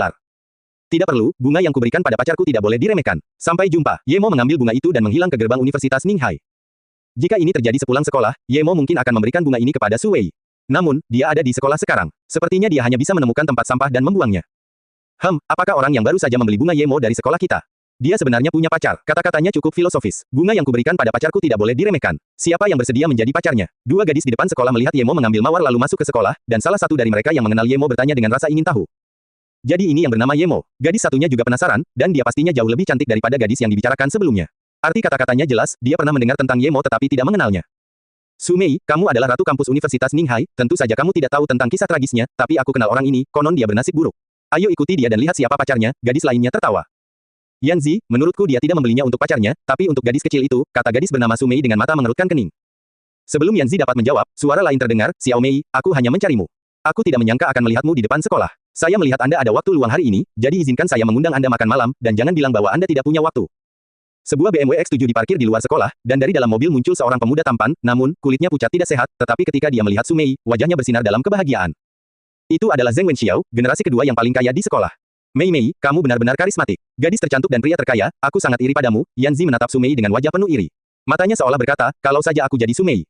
Tidak perlu, bunga yang kuberikan pada pacarku tidak boleh diremehkan. Sampai jumpa. Yemo mengambil bunga itu dan menghilang ke gerbang Universitas Ninghai. Jika ini terjadi sepulang sekolah, Yemo mungkin akan memberikan bunga ini kepada Su Wei. Namun, dia ada di sekolah sekarang. Sepertinya dia hanya bisa menemukan tempat sampah dan membuangnya. Apakah orang yang baru saja membeli bunga Yemo dari sekolah kita? Dia sebenarnya punya pacar. Kata-katanya cukup filosofis. Bunga yang kuberikan pada pacarku tidak boleh diremehkan. Siapa yang bersedia menjadi pacarnya? 2 gadis di depan sekolah melihat Yemo mengambil mawar lalu masuk ke sekolah, dan salah satu dari mereka yang mengenal Yemo bertanya dengan rasa ingin tahu. Jadi ini yang bernama Yemo. Gadis satunya juga penasaran, dan dia pastinya jauh lebih cantik daripada gadis yang dibicarakan sebelumnya. Arti kata-katanya jelas, dia pernah mendengar tentang Yemo tetapi tidak mengenalnya. Su Mei, kamu adalah ratu kampus Universitas Ninghai, tentu saja kamu tidak tahu tentang kisah tragisnya, tapi aku kenal orang ini, konon dia bernasib buruk. Ayo ikuti dia dan lihat siapa pacarnya, gadis lainnya tertawa. Yanzi, menurutku dia tidak membelinya untuk pacarnya, tapi untuk gadis kecil itu, kata gadis bernama Su Mei dengan mata mengerutkan kening. Sebelum Yanzi dapat menjawab, suara lain terdengar, Xiao Mei, aku hanya mencarimu. Aku tidak menyangka akan melihatmu di depan sekolah. Saya melihat Anda ada waktu luang hari ini, jadi izinkan saya mengundang Anda makan malam, dan jangan bilang bahwa Anda tidak punya waktu. Sebuah BMW X7 diparkir di luar sekolah, dan dari dalam mobil muncul seorang pemuda tampan, namun, kulitnya pucat tidak sehat, tetapi ketika dia melihat Su Mei, wajahnya bersinar dalam kebahagiaan. Itu adalah Zheng Wenxiao, generasi kedua yang paling kaya di sekolah. Mei Mei, kamu benar-benar karismatik. Gadis tercantik dan pria terkaya, aku sangat iri padamu. Yanzi menatap Su Mei dengan wajah penuh iri. Matanya seolah berkata, kalau saja aku jadi Su Mei.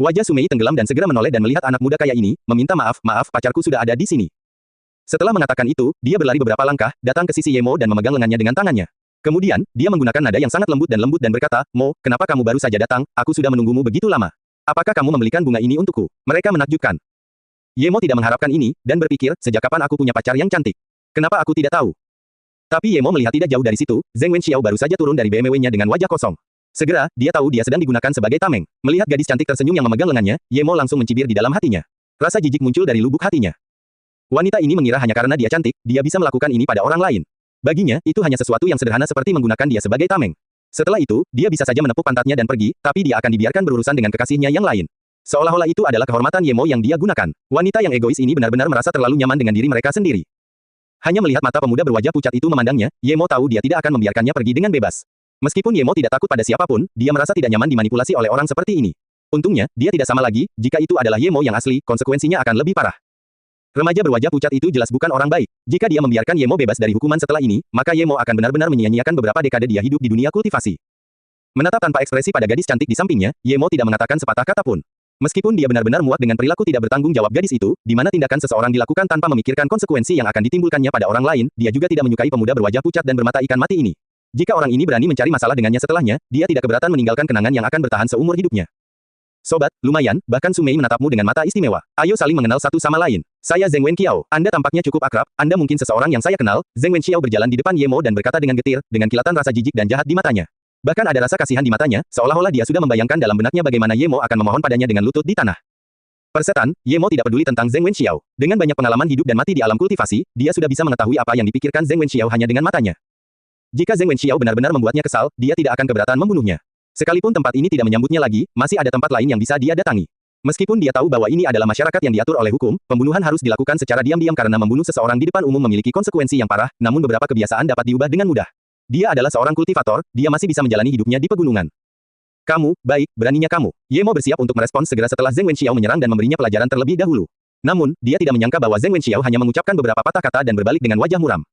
Wajah Su Mei tenggelam dan segera menoleh dan melihat anak muda kaya ini, meminta maaf, pacarku sudah ada di sini. Setelah mengatakan itu, dia berlari beberapa langkah, datang ke sisi Yemo dan memegang lengannya dengan tangannya. Kemudian, dia menggunakan nada yang sangat lembut dan berkata, Mo, kenapa kamu baru saja datang, aku sudah menunggumu begitu lama. Apakah kamu membelikan bunga ini untukku? Mereka menakjubkan. Yemo tidak mengharapkan ini, dan berpikir, sejak kapan aku punya pacar yang cantik? Kenapa aku tidak tahu? Tapi Yemo melihat tidak jauh dari situ, Zheng Wenxiao baru saja turun dari BMW-nya dengan wajah kosong. Segera, dia tahu dia sedang digunakan sebagai tameng. Melihat gadis cantik tersenyum yang memegang lengannya, Yemo langsung mencibir di dalam hatinya. Rasa jijik muncul dari lubuk hatinya. Wanita ini mengira hanya karena dia cantik, dia bisa melakukan ini pada orang lain. Baginya, itu hanya sesuatu yang sederhana seperti menggunakan dia sebagai tameng. Setelah itu, dia bisa saja menepuk pantatnya dan pergi, tapi dia akan dibiarkan berurusan dengan kekasihnya yang lain. Seolah-olah itu adalah kehormatan Yemo yang dia gunakan. Wanita yang egois ini benar-benar merasa terlalu nyaman dengan diri mereka sendiri. Hanya melihat mata pemuda berwajah pucat itu memandangnya, Yemo tahu dia tidak akan membiarkannya pergi dengan bebas. Meskipun Yemo tidak takut pada siapapun, dia merasa tidak nyaman dimanipulasi oleh orang seperti ini. Untungnya, dia tidak sama lagi, jika itu adalah Yemo yang asli, konsekuensinya akan lebih parah. Remaja berwajah pucat itu jelas bukan orang baik. Jika dia membiarkan Yemo bebas dari hukuman setelah ini, maka Yemo akan benar-benar menyia-nyiakan beberapa dekade dia hidup di dunia kultivasi. Menatap tanpa ekspresi pada gadis cantik di sampingnya, Yemo tidak mengatakan sepatah kata pun. Meskipun dia benar-benar muak dengan perilaku tidak bertanggung jawab gadis itu, di mana tindakan seseorang dilakukan tanpa memikirkan konsekuensi yang akan ditimbulkannya pada orang lain, dia juga tidak menyukai pemuda berwajah pucat dan bermata ikan mati ini. Jika orang ini berani mencari masalah dengannya setelahnya, dia tidak keberatan meninggalkan kenangan yang akan bertahan seumur hidupnya. Sobat, lumayan, bahkan Sumei menatapmu dengan mata istimewa. Ayo saling mengenal satu sama lain. Saya Zheng Wenqiao. Anda tampaknya cukup akrab, Anda mungkin seseorang yang saya kenal. Zheng Wenqiao berjalan di depan Ye Mo dan berkata dengan getir, dengan kilatan rasa jijik dan jahat di matanya. Bahkan ada rasa kasihan di matanya, seolah-olah dia sudah membayangkan dalam benaknya bagaimana Ye Mo akan memohon padanya dengan lutut di tanah. Persetan, Ye Mo tidak peduli tentang Zheng Wenqiao. Dengan banyak pengalaman hidup dan mati di alam kultivasi, dia sudah bisa mengetahui apa yang dipikirkan Zheng Wenqiao hanya dengan matanya. Jika Zheng Wenqiao benar-benar membuatnya kesal, dia tidak akan keberatan membunuhnya. Sekalipun tempat ini tidak menyambutnya lagi, masih ada tempat lain yang bisa dia datangi. Meskipun dia tahu bahwa ini adalah masyarakat yang diatur oleh hukum, pembunuhan harus dilakukan secara diam-diam karena membunuh seseorang di depan umum memiliki konsekuensi yang parah, namun beberapa kebiasaan dapat diubah dengan mudah. Dia adalah seorang kultivator, dia masih bisa menjalani hidupnya di pegunungan. Kamu, baik, beraninya kamu. Ye Mo bersiap untuk merespons segera setelah Zheng Wenqiao menyerang dan memberinya pelajaran terlebih dahulu. Namun, dia tidak menyangka bahwa Zheng Wenqiao hanya mengucapkan beberapa patah kata dan berbalik dengan wajah muram.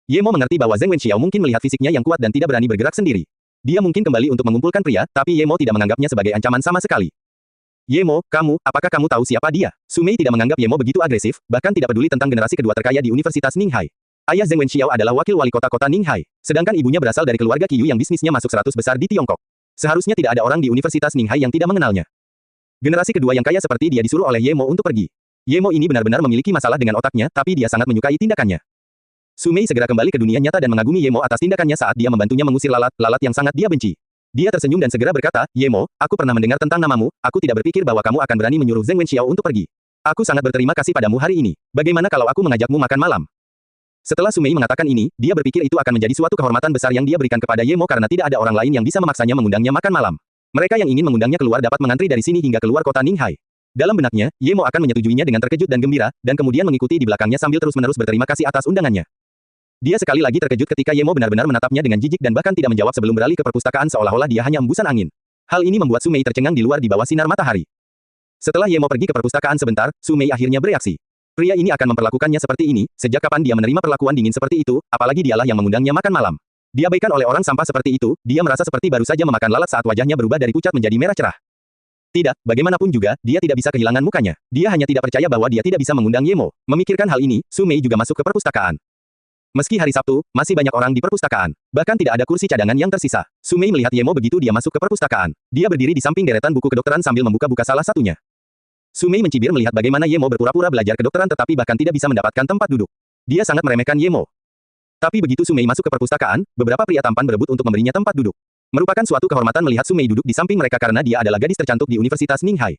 Ye Mo mengerti bahwa Zheng Wenqiao mungkin melihat fisiknya yang kuat dan tidak berani bergerak sendiri. Dia mungkin kembali untuk mengumpulkan pria, tapi Ye Mo tidak menganggapnya sebagai ancaman sama sekali. Ye Mo, apakah kamu tahu siapa dia? Sumei tidak menganggap Ye Mo begitu agresif, bahkan tidak peduli tentang generasi kedua terkaya di Universitas Ninghai. Ayah Zheng Wenqiao adalah wakil wali kota Ninghai, sedangkan ibunya berasal dari keluarga Qiyu yang bisnisnya masuk 100 besar di Tiongkok. Seharusnya tidak ada orang di Universitas Ninghai yang tidak mengenalnya. Generasi kedua yang kaya seperti dia disuruh oleh Ye Mo untuk pergi. Ye Mo ini benar-benar memiliki masalah dengan otaknya, tapi dia sangat menyukai tindakannya. Sumei segera kembali ke dunia nyata dan mengagumi Ye Mo atas tindakannya saat dia membantunya mengusir lalat yang sangat dia benci. Dia tersenyum dan segera berkata, Ye Mo, aku pernah mendengar tentang namamu, aku tidak berpikir bahwa kamu akan berani menyuruh Zheng Wenqiao untuk pergi. Aku sangat berterima kasih padamu hari ini. Bagaimana kalau aku mengajakmu makan malam? Setelah Sumei mengatakan ini, dia berpikir itu akan menjadi suatu kehormatan besar yang dia berikan kepada Ye Mo karena tidak ada orang lain yang bisa memaksanya mengundangnya makan malam. Mereka yang ingin mengundangnya keluar dapat mengantri dari sini hingga keluar kota Ninghai. Dalam benaknya, Ye Mo akan menyetujuinya dengan terkejut dan gembira, dan kemudian mengikuti di belakangnya sambil terus-menerus berterima kasih atas undangannya. Dia sekali lagi terkejut ketika Ye Mo benar-benar menatapnya dengan jijik dan bahkan tidak menjawab sebelum beralih ke perpustakaan seolah-olah dia hanya embusan angin. Hal ini membuat Sumei tercengang di luar di bawah sinar matahari. Setelah Ye Mo pergi ke perpustakaan sebentar, Sumei akhirnya bereaksi. Pria ini akan memperlakukannya seperti ini, sejak kapan dia menerima perlakuan dingin seperti itu, apalagi dialah yang mengundangnya makan malam. Diabaikan oleh orang sampah seperti itu, dia merasa seperti baru saja memakan lalat saat wajahnya berubah dari pucat menjadi merah cerah. Tidak, bagaimanapun juga, dia tidak bisa kehilangan mukanya. Dia hanya tidak percaya bahwa dia tidak bisa mengundang Ye Mo. Memikirkan hal ini, Sumei juga masuk ke perpustakaan. Meski hari Sabtu, masih banyak orang di perpustakaan. Bahkan tidak ada kursi cadangan yang tersisa. Sumei melihat Ye Mo begitu dia masuk ke perpustakaan. Dia berdiri di samping deretan buku kedokteran sambil membuka-buka salah satunya. Sumei mencibir melihat bagaimana Ye Mo berpura-pura belajar kedokteran tetapi bahkan tidak bisa mendapatkan tempat duduk. Dia sangat meremehkan Ye Mo. Tapi begitu Sumei masuk ke perpustakaan, beberapa pria tampan berebut untuk memberinya tempat duduk. Merupakan suatu kehormatan melihat Sumei duduk di samping mereka karena dia adalah gadis tercantik di Universitas Ninghai.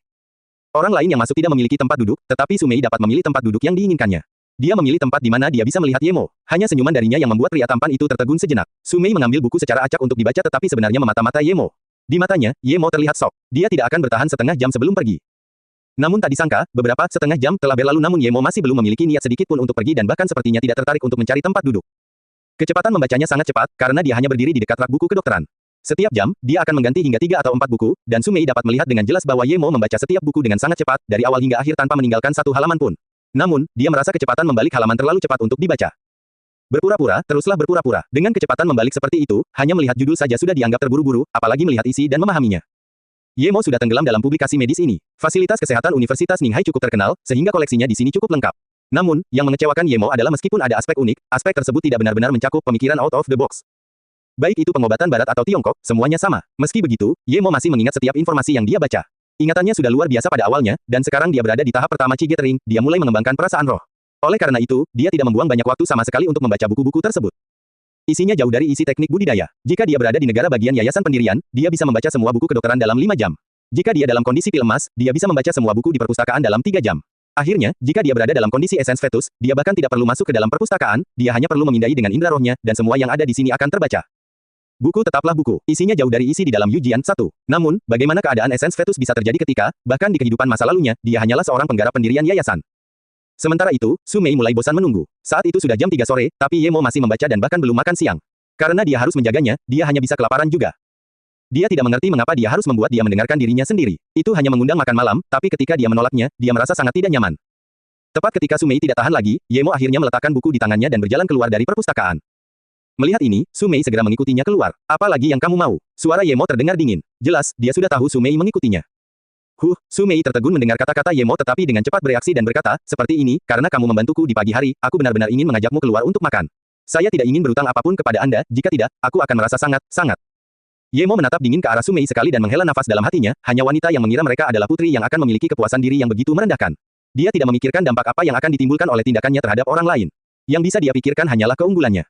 Orang lain yang masuk tidak memiliki tempat duduk, tetapi Sumei dapat memilih tempat duduk yang diinginkannya. Dia memilih tempat di mana dia bisa melihat Ye Mo. Hanya senyuman darinya yang membuat pria tampan itu tertegun sejenak. Sumei mengambil buku secara acak untuk dibaca tetapi sebenarnya memata-mata Ye Mo. Di matanya, Ye Mo terlihat shock. Dia tidak akan bertahan setengah jam sebelum pergi. Namun tak disangka, beberapa setengah jam telah berlalu namun Ye Mo masih belum memiliki niat sedikit pun untuk pergi dan bahkan sepertinya tidak tertarik untuk mencari tempat duduk. Kecepatan membacanya sangat cepat, karena dia hanya berdiri di dekat rak buku kedokteran. Setiap jam, dia akan mengganti hingga 3 atau 4 buku, dan Sumei dapat melihat dengan jelas bahwa Ye Mo membaca setiap buku dengan sangat cepat, dari awal hingga akhir tanpa meninggalkan satu halaman pun. Namun, dia merasa kecepatan membalik halaman terlalu cepat untuk dibaca. Berpura-pura, teruslah berpura-pura. Dengan kecepatan membalik seperti itu, hanya melihat judul saja sudah dianggap terburu-buru, apalagi melihat isi dan memahaminya. Ye Mo sudah tenggelam dalam publikasi medis ini. Fasilitas kesehatan Universitas Ninghai cukup terkenal, sehingga koleksinya di sini cukup lengkap. Namun, yang mengecewakan Ye Mo adalah meskipun ada aspek unik, aspek tersebut tidak benar-benar mencakup pemikiran out of the box. Baik itu pengobatan barat atau Tiongkok, semuanya sama. Meski begitu, Ye Mo masih mengingat setiap informasi yang dia baca. Ingatannya sudah luar biasa pada awalnya, dan sekarang dia berada di tahap pertama Qi Gathering, dia mulai mengembangkan perasaan roh. Oleh karena itu, dia tidak membuang banyak waktu sama sekali untuk membaca buku-buku tersebut. Isinya jauh dari isi teknik budidaya. Jika dia berada di negara bagian yayasan pendirian, dia bisa membaca semua buku kedokteran dalam 5 jam. Jika dia dalam kondisi pil emas, dia bisa membaca semua buku di perpustakaan dalam 3 jam. Akhirnya, jika dia berada dalam kondisi esens fetus, dia bahkan tidak perlu masuk ke dalam perpustakaan, dia hanya perlu memindai dengan indera rohnya, dan semua yang ada di sini akan terbaca. Buku tetaplah buku, isinya jauh dari isi di dalam Yujian 1. Namun, bagaimana keadaan esens fetus bisa terjadi ketika, bahkan di kehidupan masa lalunya, dia hanyalah seorang penggarap pendirian yayasan. Sementara itu, Sumei mulai bosan menunggu. Saat itu sudah jam 3 sore, tapi Ye Mo masih membaca dan bahkan belum makan siang. Karena dia harus menjaganya, dia hanya bisa kelaparan juga. Dia tidak mengerti mengapa dia harus membuat dia mendengarkan dirinya sendiri. Itu hanya mengundang makan malam, tapi ketika dia menolaknya, dia merasa sangat tidak nyaman. Tepat ketika Sumei tidak tahan lagi, Ye Mo akhirnya meletakkan buku di tangannya dan berjalan keluar dari perpustakaan. Melihat ini, Sumei segera mengikutinya keluar. Apa lagi yang kamu mau? Suara Ye Mo terdengar dingin. Jelas, dia sudah tahu Sumei mengikutinya. Sumei tertegun mendengar kata-kata Ye Mo tetapi dengan cepat bereaksi dan berkata, seperti ini, karena kamu membantuku di pagi hari, aku benar-benar ingin mengajakmu keluar untuk makan. Saya tidak ingin berutang apapun kepada Anda, jika tidak, aku akan merasa sangat. Yemo menatap dingin ke arah Sumei sekali dan menghela nafas dalam hatinya, hanya wanita yang mengira mereka adalah putri yang akan memiliki kepuasan diri yang begitu merendahkan. Dia tidak memikirkan dampak apa yang akan ditimbulkan oleh tindakannya terhadap orang lain. Yang bisa dia pikirkan hanyalah keunggulannya.